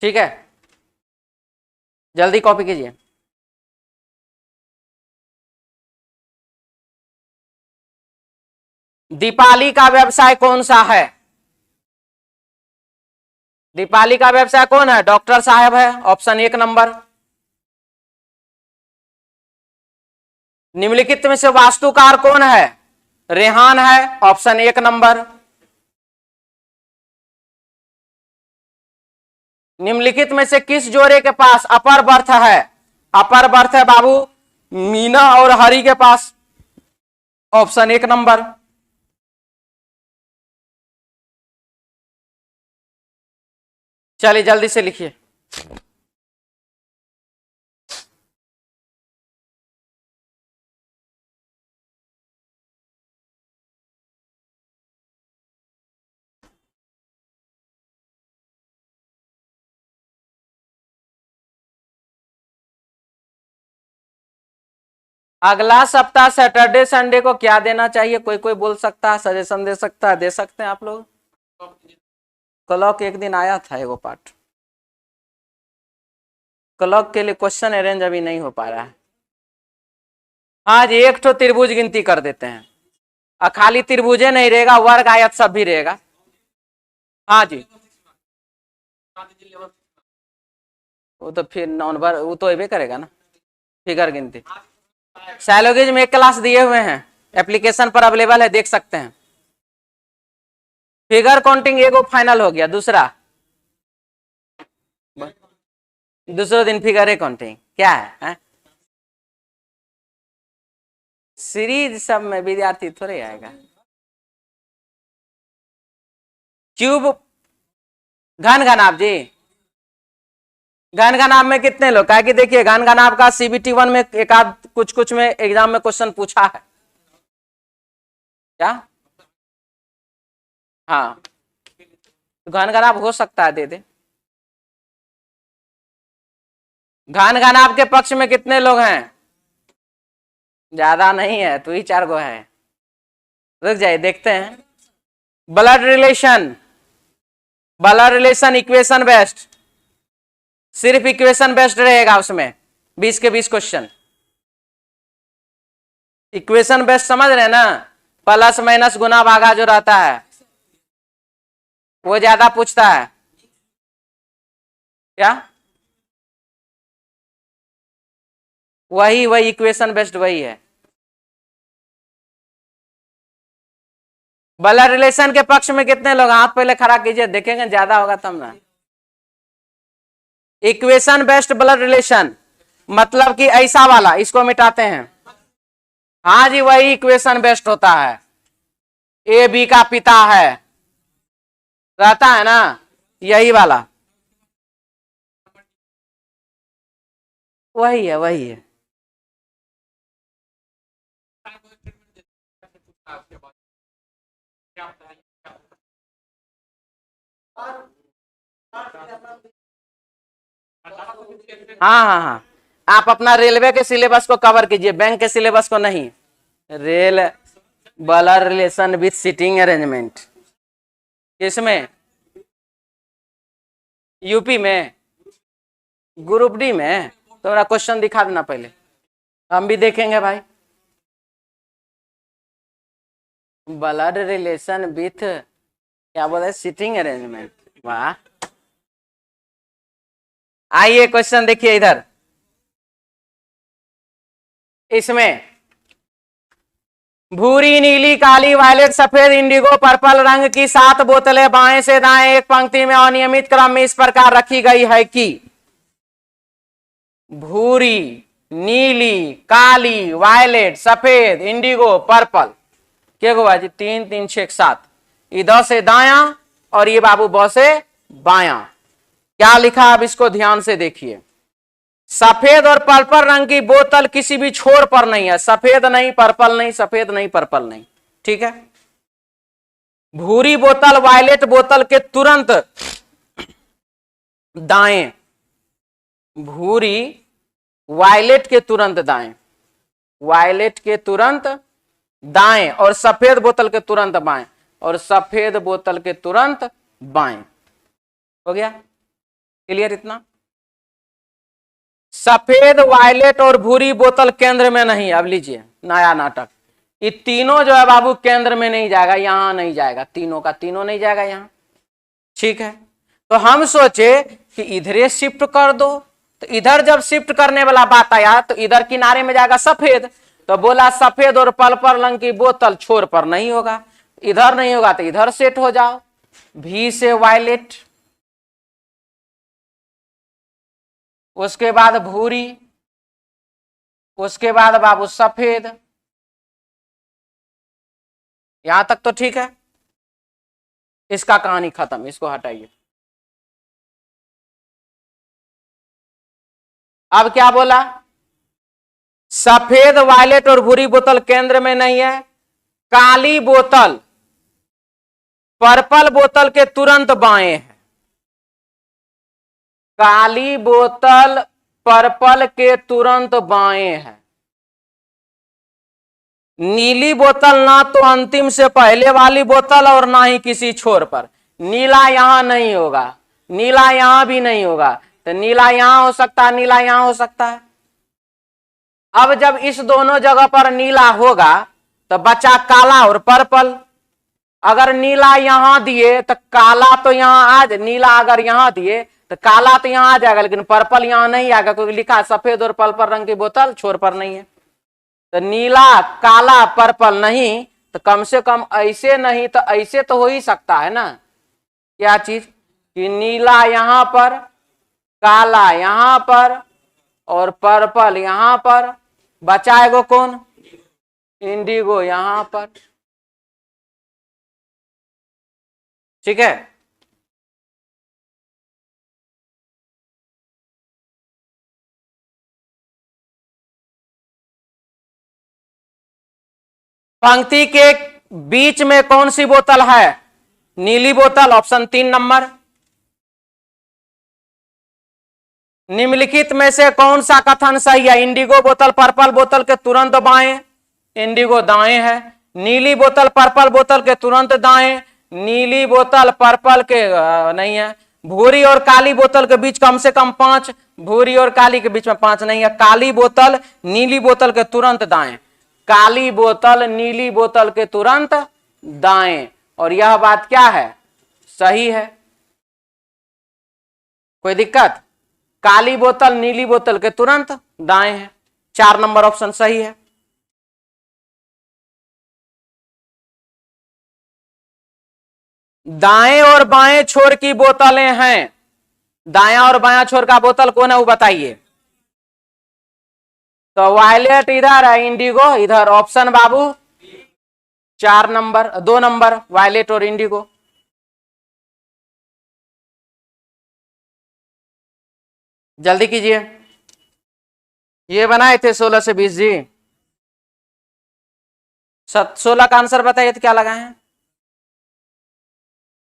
ठीक है, जल्दी कॉपी कीजिए। दीपाली का व्यवसाय कौन सा है? दीपाली का व्यवसाय कौन है? डॉक्टर साहब है, ऑप्शन 1 नंबर। निम्नलिखित में से वास्तुकार कौन है? रेहान है, ऑप्शन 1 नंबर। निम्नलिखित में से किस जोड़े के पास अपर बर्थ है? अपर बर्थ है बाबू मीना और हरि के पास, ऑप्शन 1 नंबर। चलिए जल्दी से लिखिए। अगला सप्ताह सैटरडे संडे को क्या देना चाहिए? कोई कोई बोल सकता है, सजेशन दे सकता है, दे सकते हैं आप लोग। क्लॉक एक दिन आया था वो पार्ट, क्लॉक के लिए क्वेश्चन अरेंज अभी नहीं हो पा रहा है। आज एक तो त्रिभुज गिनती कर देते हैं, और खाली त्रिभुजे नहीं रहेगा, वर्ग आयत सब भी रहेगा। हाँ जी, वो तो फिर नॉन वर्ग वो तो अबे करेगा ना, फिगर गिनती। साइलोगिज्म में एक क्लास दिए हुए हैं, एप्लीकेशन पर अवेलेबल है, देख सकते हैं। फिगर काउंटिंग एगो फाइनल हो गया, दूसरा दूसरे दिन फिगर काउंटिंग क्या है? सीरीज सब में विद्यार्थी थोड़े आएगा। क्यूब घन घनाभ जी, घन घनाभ में कितने लोग? क्या कि देखिए घन घनाभ का CBT 1 में एक आध कुछ में एग्जाम में क्वेश्चन पूछा है क्या? हाँ, घन घनाभ हो सकता है, दे दे। घन घनाभ के पक्ष में कितने लोग हैं? ज्यादा नहीं है, तो ही 4 गो है। रुक जाइए देखते हैं। Blood relation, blood relation equation based, सिर्फ इक्वेशन बेस्ड रहेगा उसमें, 20 के 20 क्वेश्चन इक्वेशन बेस्ड, समझ रहे हैं ना? प्लस माइनस गुना भागा जो रहता है वो ज्यादा पूछता है क्या? वही इक्वेशन बेस्ड वही है। ब्लड रिलेशन के पक्ष में कितने लोग? हाथ पहले खड़ा कीजिए, देखेंगे ज्यादा होगा तब ना। इक्वेशन बेस्ड ब्लड रिलेशन मतलब कि ऐसा वाला, इसको मिटाते हैं। हाँ जी, वही इक्वेशन बेस्ड होता है। ए बी का पिता है, रहता है ना, यही वाला वही है, वही है। हाँ हाँ हाँ, आप अपना रेलवे के सिलेबस को कवर कीजिए, बैंक के सिलेबस को नहीं। रेल blood relation with seating arrangement, किसमें? यूपी में ग्रुप डी में। तो मेरा क्वेश्चन दिखा देना पहले, हम भी देखेंगे भाई। ब्लड रिलेशन विथ क्या बोले? Seating arrangement. वाह, आइए क्वेश्चन देखिए इधर। इसमें भूरी, नीली, काली, वायलेट, सफेद, इंडिगो, पर्पल रंग की 7 बोतलें बाएं से दाएं एक पंक्ति में अनियमित क्रम में इस प्रकार रखी गई है कि भूरी, नीली, काली, वायलेट, सफेद, इंडिगो, पर्पल। क्या गो बाजी? 3 3 6 7, इधर से दाया और ये बाबू ब से बाया। क्या लिखा अब इसको ध्यान से देखिए। सफेद और पर्पल रंग की बोतल किसी भी छोर पर नहीं है, सफेद नहीं पर्पल नहीं, सफेद नहीं पर्पल नहीं, ठीक है। भूरी बोतल वायलेट बोतल के तुरंत दाएं, भूरी वायलेट के तुरंत दाएं, वायलेट के तुरंत दाएं, और सफेद बोतल के तुरंत बाएं, और सफेद बोतल के तुरंत बाएं। हो गया क्लियर इतना? सफेद, वायलेट और भूरी बोतल केंद्र में नहीं। अब लीजिए नया नाटक, ये तीनों जो है बाबू केंद्र में नहीं जाएगा, यहां नहीं जाएगा, तीनों का तीनों नहीं जाएगा यहां, ठीक है। तो हम सोचे कि इधरे शिफ्ट कर दो, तो इधर जब शिफ्ट करने वाला बात आया तो इधर किनारे में जाएगा सफेद, तो बोला सफेद और पर्पल रंग की बोतल छोर पर नहीं होगा, इधर नहीं होगा तो इधर सेट हो जाओ, भी से वायलेट, उसके बाद भूरी, उसके बाद बाबू सफेद। यहां तक तो ठीक है, इसका कहानी खत्म, इसको हटाइए। अब क्या बोला, सफेद, वायलेट और भूरी बोतल केंद्र में नहीं है, काली बोतल पर्पल बोतल के तुरंत बाएं है। काली बोतल पर्पल के तुरंत बाएं है। नीली बोतल ना तो अंतिम से पहले वाली बोतल और ना ही किसी छोर पर। नीला यहां नहीं होगा, नीला यहां भी नहीं होगा, तो नीला यहां हो सकता है, नीला यहां हो सकता है। अब जब इस दोनों जगह पर नीला होगा तो बचा काला और पर्पल। अगर नीला यहां दिए तो काला तो यहां आ, नीला अगर यहां दिए तो काला तो यहां आ जाएगा, लेकिन पर्पल यहां नहीं आएगा, क्योंकि लिखा है सफेद और पर्पल रंग की बोतल छोर पर नहीं है। तो नीला काला पर्पल नहीं, तो कम से कम ऐसे नहीं तो ऐसे तो हो ही सकता है ना। क्या चीज कि नीला यहां पर, काला यहां पर और पर्पल यहां पर, बचाएगो कौन, इंडिगो यहां पर। ठीक है, पंक्ति के बीच में कौन सी बोतल है, नीली बोतल, ऑप्शन 3 नंबर। निम्नलिखित में से कौन सा कथन सही है, इंडिगो बोतल पर्पल बोतल के तुरंत बाएं, इंडिगो दाएं है। नीली बोतल पर्पल बोतल के तुरंत दाएं, नीली बोतल पर्पल के नहीं है। भूरी और काली बोतल के बीच कम से कम 5, भूरी और काली के बीच में 5 नहीं है। काली बोतल नीली बोतल के तुरंत दाएं, काली बोतल नीली बोतल के तुरंत दाएं, और यह बात क्या है, सही है। कोई दिक्कत, काली बोतल नीली बोतल के तुरंत दाएं है, 4 नंबर ऑप्शन सही है। दाएं और बाएं छोर की बोतलें हैं, दाया और बाया छोर का बोतल कौन है वो बताइए। तो वायलेट इधर है, इंडिगो इधर, ऑप्शन बाबू 4 नंबर, 2 नंबर वायलेट और इंडिगो। जल्दी कीजिए, ये बनाए थे 16 से 20 जी। 16 का आंसर बताइए तो क्या लगाए हैं।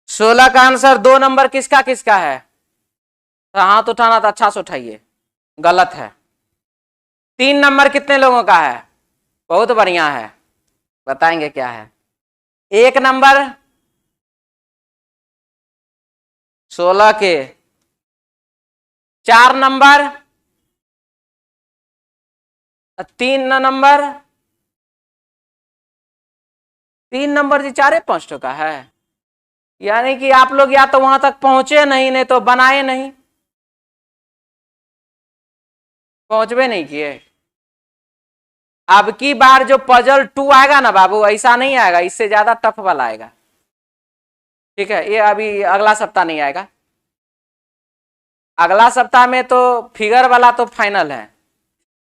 16 का आंसर 2 नंबर किसका किसका है, तो हाथ उठाना तो अच्छा से उठाइए, गलत है। 3 नंबर कितने लोगों का है, बहुत बढ़िया है, बताएंगे क्या है। 1 नंबर 16 के, 4 नंबर, 3 नंबर, 3 नंबर जी 4-5 का है। यानी कि आप लोग या तो वहां तक पहुंचे नहीं, नहीं तो बनाए नहीं, पहुंचवे नहीं किए। अब की बार जो पजल 2 आएगा ना बाबू, ऐसा नहीं आएगा, इससे ज्यादा टफ वाला आएगा। ठीक है, ये अभी अगला सप्ताह नहीं आएगा, अगला सप्ताह में तो फिगर वाला तो फाइनल है,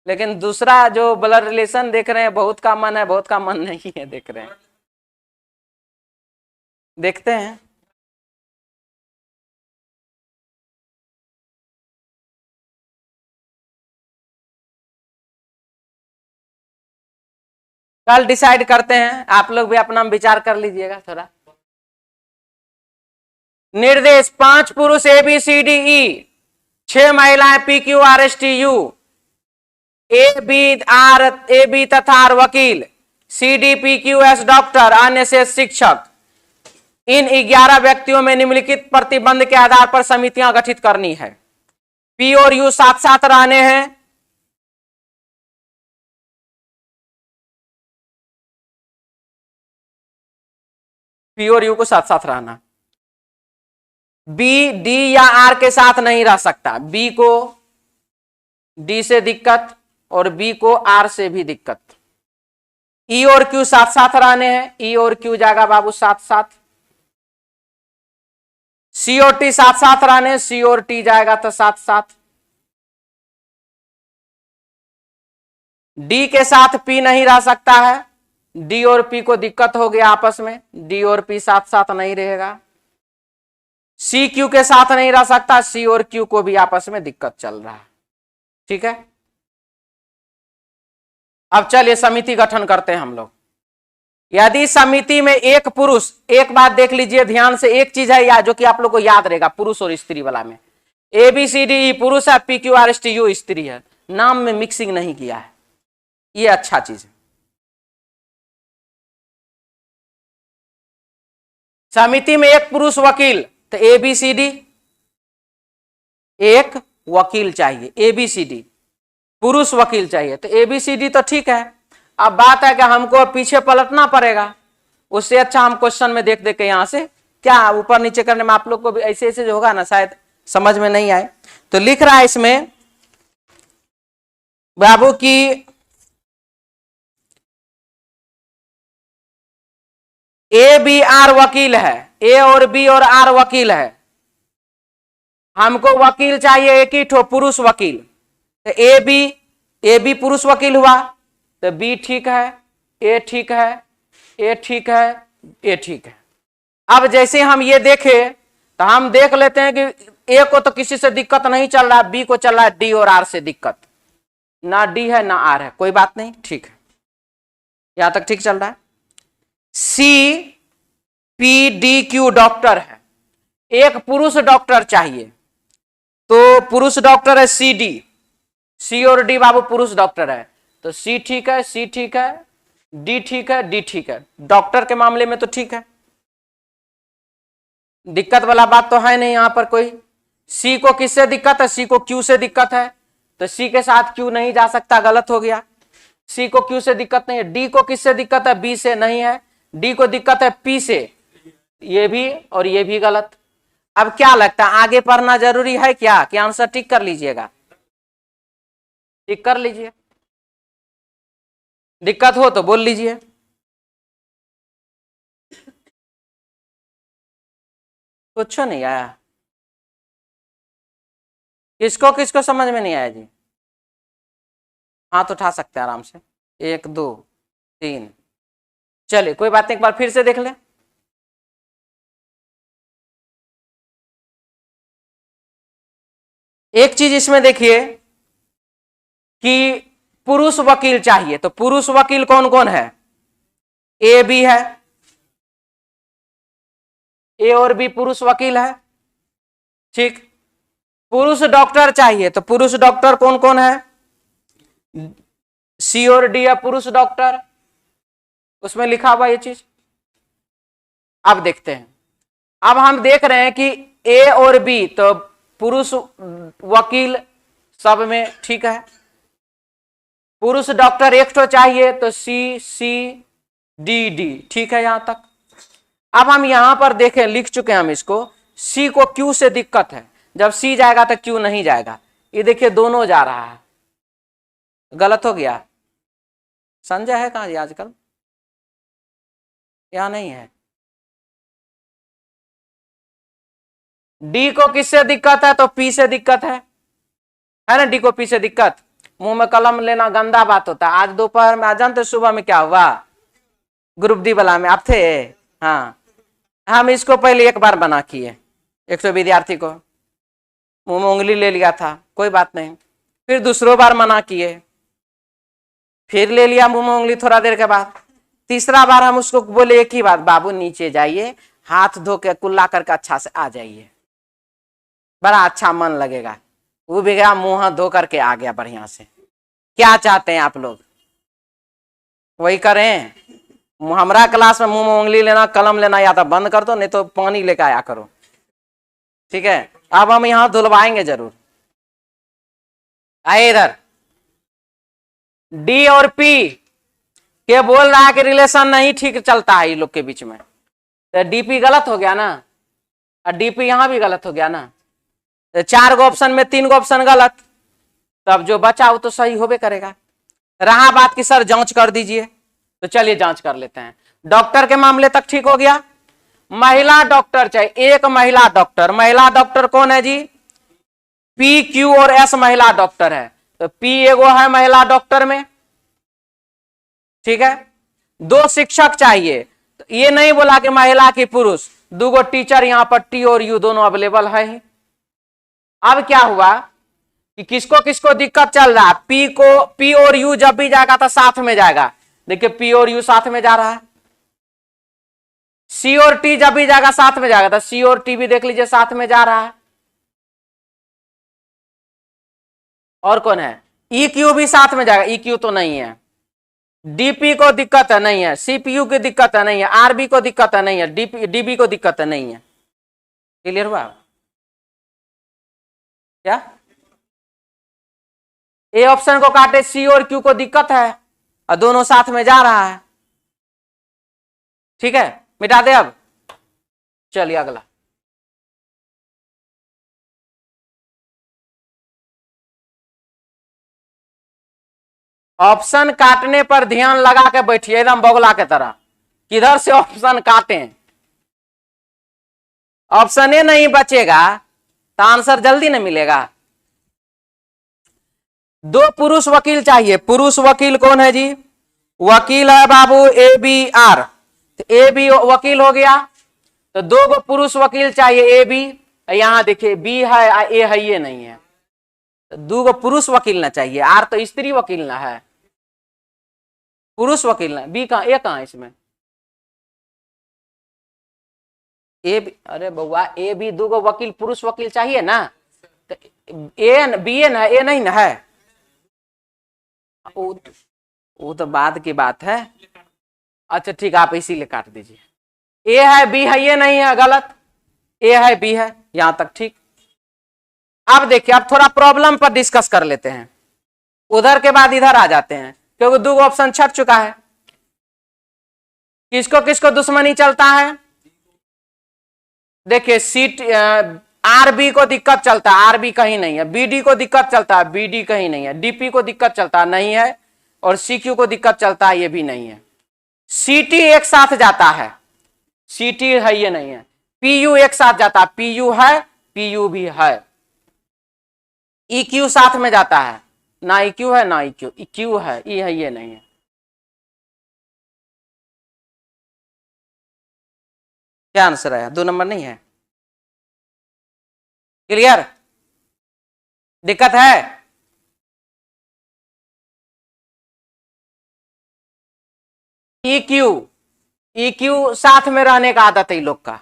लेकिन दूसरा जो ब्लड रिलेशन देख रहे हैं, बहुत का मन है, बहुत का मन नहीं है, देख रहे हैं, देखते हैं। कल डिसाइड करते हैं, आप लोग भी अपना विचार कर लीजिएगा थोड़ा। निर्देश 5 पुरुष ABCDE, 6 महिलाएं PQRSTU, AB तथा R वकील, CDPQS डॉक्टर, अन्य से शिक्षक। इन 11 व्यक्तियों में निम्नलिखित प्रतिबंध के आधार पर समितियां गठित करनी है। P और U साथ साथ रहने हैं, P और U को साथ साथ रहना। B D या R के साथ नहीं रह सकता, B को D से दिक्कत और B को R से भी दिक्कत। E और Q साथ साथ रहने हैं, E और Q जाएगा बाबू साथ साथ। C और T साथ साथ रहने, C और T जाएगा तो साथ साथ। डी के साथ पी नहीं रह सकता है, डी और पी को दिक्कत हो गया आपस में, डी और पी साथ साथ नहीं रहेगा। सी क्यू के साथ नहीं रह सकता, सी और क्यू को भी आपस में दिक्कत चल रहा है। ठीक है, अब चलिए समिति गठन करते हैं हम लोग। यदि समिति में एक पुरुष, एक बात देख लीजिए ध्यान से, एक चीज है या जो कि आप लोग को याद रहेगा पुरुष और स्त्री वाला में, A B C D E पुरुष है, P Q R S T U स्त्री है, नाम में मिक्सिंग नहीं किया है, ये अच्छा चीज है। समिति में एक पुरुष वकील, तो ए बी सी डी, एक वकील चाहिए, ए बी सी डी पुरुष वकील चाहिए, तो ए बी सी डी तो ठीक है। अब बात है कि हमको पीछे पलटना पड़ेगा, उससे अच्छा हम क्वेश्चन में देख देख के यहां से क्या ऊपर नीचे करने में आप लोग को भी ऐसे ऐसे जो होगा ना शायद समझ में नहीं आए। तो लिख रहा है इसमें बाबू की ए बी आर वकील है, ए और बी और आर वकील है, हमको वकील चाहिए एक ही ठो पुरुष वकील, तो ए बी पुरुष वकील हुआ, तो बी ठीक है, ए ठीक है, ए ठीक है, ए ठीक है। अब जैसे हम ये देखें तो हम देख लेते हैं कि ए को तो किसी से दिक्कत नहीं चल रहा है, बी को चल रहा है डी और आर से दिक्कत, ना डी है ना आर है, कोई बात नहीं, ठीक है, यहां तक ठीक चल रहा है। C P D Q doctor है, एक पुरुष डॉक्टर चाहिए, तो पुरुष डॉक्टर है सी डी, सी और डी बाबू पुरुष डॉक्टर है, तो सी ठीक है, सी ठीक है, डी ठीक है, डी ठीक है, डॉक्टर के मामले में तो ठीक है, दिक्कत वाला बात तो है नहीं यहां पर कोई। सी को किससे दिक्कत है, सी को क्यू से दिक्कत है, तो सी के साथ क्यू नहीं जा सकता, गलत हो गया, सी को क्यू से दिक्कत नहीं है। डी को किससे दिक्कत है, बी से नहीं है, डी को दिक्कत है पी से, ये भी और ये भी गलत। अब क्या लगता है आगे पढ़ना जरूरी है क्या, कि आंसर टिक कर लीजिएगा, टिक कर लीजिए, दिक्कत हो तो बोल लीजिए। कुछ नहीं आया, किसको किसको समझ में नहीं आया जी, हाथ उठा सकते हैं आराम से, 1 2 3, चलिए कोई बात नहीं, एक बार फिर से देख लें। एक चीज इसमें देखिए कि पुरुष वकील चाहिए, तो पुरुष वकील कौन कौन है, ए बी है, ए और बी पुरुष वकील है, ठीक। पुरुष डॉक्टर चाहिए, तो पुरुष डॉक्टर कौन कौन है, सी और डी है पुरुष डॉक्टर, उसमें लिखा हुआ ये चीज। अब देखते हैं, अब हम देख रहे हैं कि ए और बी तो पुरुष वकील सब में ठीक है, पुरुष डॉक्टर एक तो चाहिए, तो सी सी डी डी ठीक है यहां तक। अब हम यहां पर देखें, लिख चुके हैं हम इसको, सी को क्यू से दिक्कत है, जब सी जाएगा तो क्यू नहीं जाएगा, ये देखिए दोनों जा रहा है, गलत हो गया। संजय है कहां जी आजकल, यहां नहीं है। डी को किससे दिक्कत है, तो पी से दिक्कत है ना, डी को पी से दिक्कत, मुंह में कलम लेना गंदा बात होता है। आज दोपहर में, आज जानते सुबह में क्या हुआ, ग्रुप डी वाला में आप थे, हाँ, हम इसको पहले एक बार बना किए, एक तो विद्यार्थी को मुंह में उंगली ले लिया था, कोई बात नहीं, फिर दूसरों बार मना किए, फिर ले लिया मुंह में उंगली, थोड़ा देर के बाद तीसरा बार हम उसको बोले एक ही बात, बाबू नीचे जाइए, हाथ धो के कुल्ला करके अच्छा से आ जाइए, बड़ा अच्छा मन लगेगा। वो भी गया मुंह हाथ धो करके आ गया बढ़िया से। क्या चाहते हैं आप लोग, वही करें। हमारा क्लास में मुंह में उंगली लेना, कलम लेना या तो बंद कर दो, नहीं तो पानी लेकर आया करो, ठीक है। अब हम यहां धुलवाएंगे जरूर। आए इधर, डी और पी के बोल रहा है कि रिलेशन नहीं ठीक चलता है ये लोग के बीच में, तो डीपी गलत हो गया ना, और डीपी यहां भी गलत हो गया ना, तो 4 गो ऑप्शन में 3 गो ऑप्शन गलत, तब जो बचा वो तो सही होबे करेगा। रहा बात की सर जांच कर दीजिए, तो चलिए जांच कर लेते हैं। डॉक्टर के मामले तक ठीक हो गया, महिला डॉक्टर चाहिए, एक महिला डॉक्टर, महिला डॉक्टर कौन है जी, पी क्यू और एस महिला डॉक्टर है, तो पी एगो है महिला डॉक्टर में, ठीक है, 2 शिक्षक चाहिए, तो ये नहीं बोला कि महिला की पुरुष, 2 टीचर यहां पर टी और यू दोनों अवेलेबल है ही। अब क्या हुआ कि किसको किसको दिक्कत चल रहा है, पी और यू जब भी जाएगा तो साथ में जाएगा, देखिए पी और यू साथ में जा रहा है, सी और टी जब भी जाएगा साथ में जाएगा, तो सी और टी भी देख लीजिए साथ में जा रहा है। और कौन है, ई क्यू भी साथ में जाएगा, ई क्यू तो नहीं है, डीपी को दिक्कत है नहीं है, सीपीयू की दिक्कत है नहीं है, आरबी को दिक्कत है नहीं है, डीबी को दिक्कत है नहीं है। क्लियर हुआ क्या, ए ऑप्शन को काटे, सी और क्यू को दिक्कत है और दोनों साथ में जा रहा है। ठीक है, मिटा दे अब, चलिए अगला। ऑप्शन काटने पर ध्यान लगा के बैठिए एकदम बगुला के तरह, किधर से ऑप्शन काटें, ऑप्शन ए नहीं बचेगा तो आंसर जल्दी नहीं मिलेगा। 2 पुरुष वकील चाहिए, पुरुष वकील कौन है जी, वकील है बाबू ए बी आर, तो ए बी वकील हो गया, तो 2 पुरुष वकील चाहिए, ए बी, यहां देखिए बी है ए है, ये नहीं है, तो 2 पुरुष वकील ना चाहिए, आर तो स्त्री वकील ना है, पुरुष वकील ना, बी कहां, ए कहां है इसमें, ए बी, अरे बउआ ए बी 2 वकील पुरुष वकील चाहिए ना, तो ए बी ए ना, ए नहीं ना है, वो तो बाद की बात है। अच्छा ठीक है, आप इसीलिए काट दीजिए, ए है बी है, ये नहीं है, गलत, ए है बी है, यहां तक ठीक। अब देखिए, अब थोड़ा प्रॉब्लम पर डिस्कस कर लेते हैं, उधर के बाद इधर आ जाते हैं, क्योंकि 2 ऑप्शन छट चुका है। किसको किसको दुश्मनी चलता है, देखिए सीट आरबी को दिक्कत चलता है, आरबी कहीं नहीं है, बीडी को दिक्कत चलता है, बीडी कहीं नहीं है, डीपी को दिक्कत चलता है, नहीं है, और सीक्यू को दिक्कत चलता है, ये भी नहीं है, सीटी एक साथ जाता है, सीटी है ये नहीं है, पीयू एक साथ जाता है, पीयू है, पीयू भी है, ईक्यू साथ में जाता है, ना ईक्यू है ना ईक्यू, ईक्यू है, ई है ये नहीं है। क्या आंसर है, 2 नंबर नहीं है, क्लियर, दिक्कत है, EQ, EQ साथ में रहने का आदत है लोग का,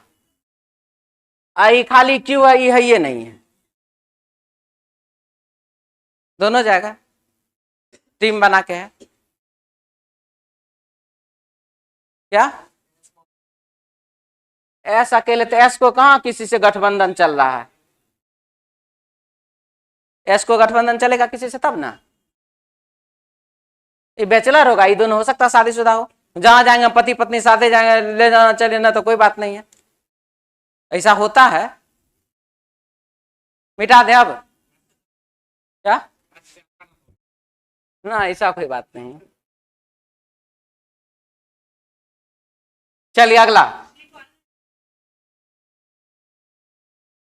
आई खाली क्यू है, ई है ये नहीं है, दोनों जाएगा, टीम बना के है क्या, एस अकेले, तो एस को कहां किसी से गठबंधन चल रहा है, एस को गठबंधन चलेगा किसी से तब ना, ये बैचलर होगा, ये दोनों हो सकता है शादीशुदा हो, जहां जाएंगे पति पत्नी साथे जाएंगे, ले जाना चले ना तो कोई बात नहीं है, ऐसा होता है, मिटा दे अब क्या, ना ऐसा कोई बात नहीं। चलिए अगला,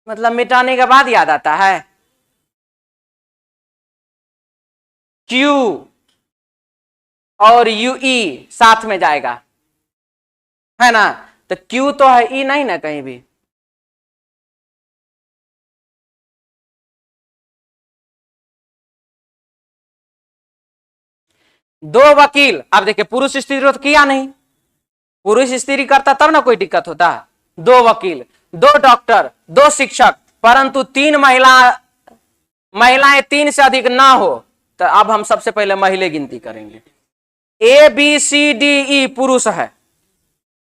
मतलब मिटाने के बाद याद आता है, क्यू और यूई साथ में जाएगा, है ना, तो क्यू तो है, ई नहीं ना कहीं भी, दो वकील, अब देखिए पुरुष स्त्री तो किया नहीं, पुरुष स्त्री करता तब ना कोई दिक्कत होता, 2 वकील, 2 डॉक्टर, 2 शिक्षक, परंतु 3 महिलाएं 3 से अधिक ना हो, तो अब हम सबसे पहले महिला गिनती करेंगे, A B C D E पुरुष है,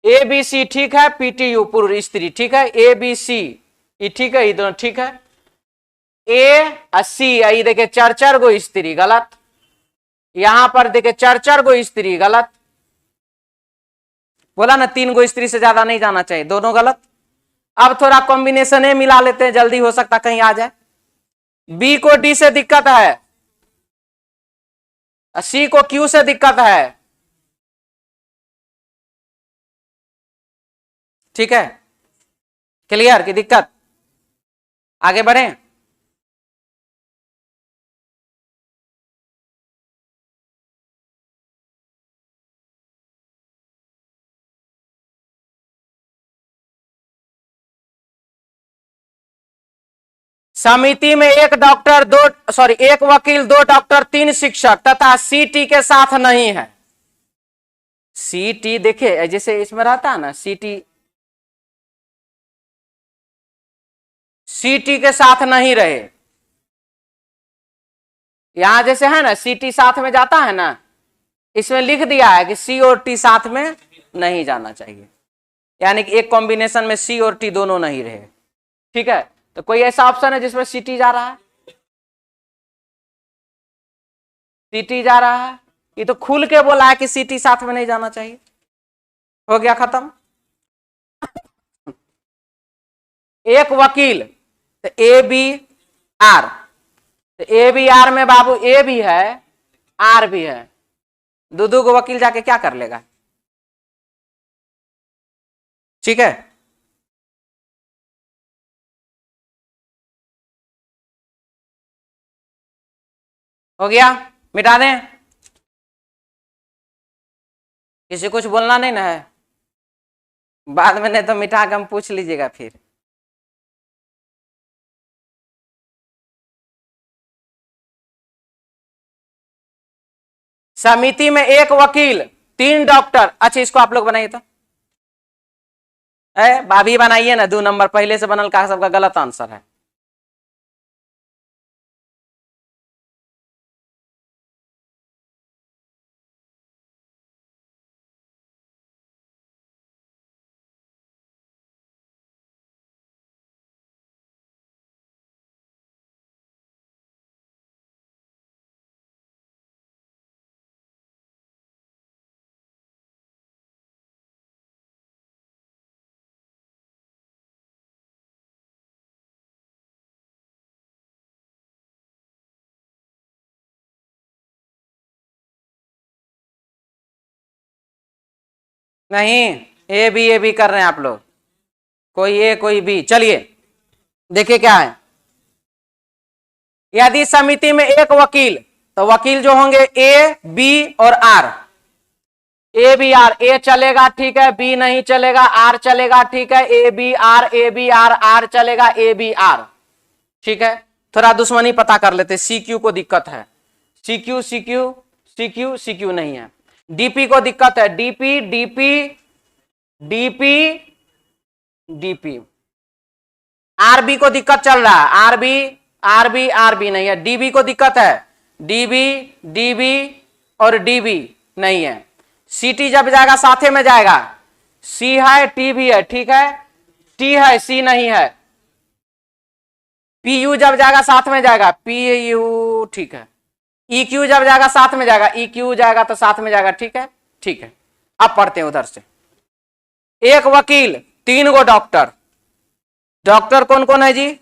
ए बी सी ठीक है, पीटीयू पुरुष स्त्री ठीक है, ए बी सी ई ठीक है, ये दोनों ठीक है, ए सी ये देखिए 4 गो स्त्री गलत, यहां पर देखिए 4 गो स्त्री गलत, बोला ना 3 गो स्त्री से ज्यादा नहीं जाना चाहिए, दोनों गलत। अब थोड़ा कॉम्बिनेशन ए मिला लेते हैं, जल्दी हो सकता कहीं आ जाए, बी को डी से दिक्कत है, सी को क्यू से दिक्कत है, ठीक है, क्लियर की दिक्कत, आगे बढ़े। समिति में एक डॉक्टर एक वकील, 2 डॉक्टर, 3 शिक्षक तथा सीटी के साथ नहीं है। सीटी देखिए जैसे इसमें रहता है ना, सीटी के साथ नहीं रहे। यहां जैसे है ना सीटी साथ में जाता है ना, इसमें लिख दिया है कि सी और टी साथ में नहीं जाना चाहिए, यानी कि एक कॉम्बिनेशन में सी और टी दोनों नहीं रहे। ठीक है, तो कोई ऐसा ऑप्शन है जिसमें सीटी जा रहा है? सीटी जा रहा है, ये तो खुल के बोला है कि सीटी साथ में नहीं जाना चाहिए। हो गया खत्म। एक वकील, तो ए बी आर, तो ए बी आर में बाबू ए भी है आर भी है, दो को वकील जाके क्या कर लेगा? ठीक है, हो गया, मिटा दें। किसी कुछ बोलना नहीं ना है, बाद में नहीं तो मिटा के हम पूछ लीजिएगा फिर। समिति में एक वकील, 3 डॉक्टर। अच्छा इसको आप लोग बनाइए तो, भाभी बनाइए ना, 2 नंबर पहले से बनल का सबका गलत आंसर है। नहीं, ए बी कर रहे हैं आप लोग, कोई ए कोई बी। चलिए देखिए क्या है। यदि समिति में एक वकील, तो वकील जो होंगे ए बी और आर। ए बी आर, ए चलेगा ठीक है, बी नहीं चलेगा, आर चलेगा ठीक है, ए बी आर आर चलेगा, ए बी आर। ठीक है, थोड़ा दुश्मनी पता कर लेते। सी क्यू को दिक्कत है, C Q C Q C Q C Q नहीं है। डीपी को दिक्कत है, DP DP DP DP. RB को दिक्कत चल रहा है, आरबी नहीं है। डीबी को दिक्कत है, डीबी डीबी और डीबी नहीं है। सीटी जब जाएगा साथे में जाएगा, सी है टी भी है, ठीक है, टी है सी नहीं है। पी यू जब जाएगा साथ में जाएगा, पी यू ठीक है। ई क्यू जब जाएगा साथ में जाएगा, ई क्यू जाएगा तो साथ में जाएगा, ठीक है ठीक है। अब पढ़ते हैं उधर से। एक वकील, 3 गो डॉक्टर। डॉक्टर कौन कौन है जी?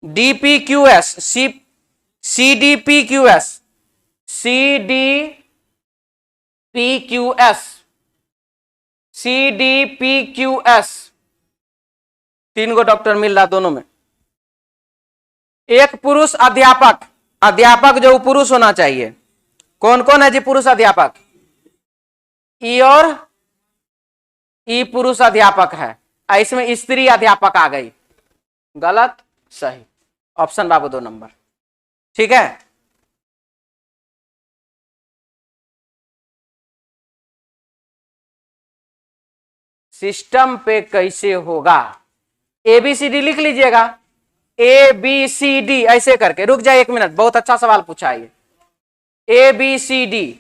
डीपीक्यूएस, सीडीपीक्यूएस, सीडीपीक्यूएस, सीडीपीक्यूएस, 3 गो डॉक्टर मिल रहा दोनों में। एक पुरुष अध्यापक, अध्यापक जो पुरुष होना चाहिए। कौन कौन है जी पुरुष अध्यापक? ई और ई पुरुष अध्यापक है, इसमें स्त्री अध्यापक आ गई। गलत सही, ऑप्शन बाबू 2 नंबर। ठीक है, सिस्टम पे कैसे होगा? ABCD लिख लीजिएगा, ABCD ऐसे करके। रुक जाए 1 मिनट, बहुत अच्छा सवाल पूछा है ये। ABCD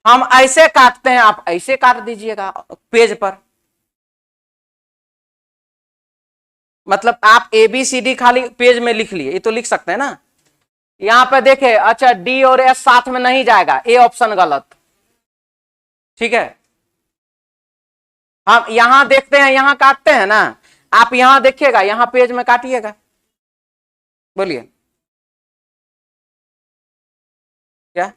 हम ऐसे काटते हैं, आप ऐसे काट दीजिएगा पेज पर। मतलब आप ABCD खाली पेज में लिख लिए, ये तो लिख सकते हैं ना। यहां पे देखे, अच्छा डी और एस साथ में नहीं जाएगा, ए ऑप्शन गलत। ठीक है, हम यहां देखते हैं, यहां काटते हैं ना, आप यहां देखिएगा, यहां पेज में काटिएगा। बोलिए क्या?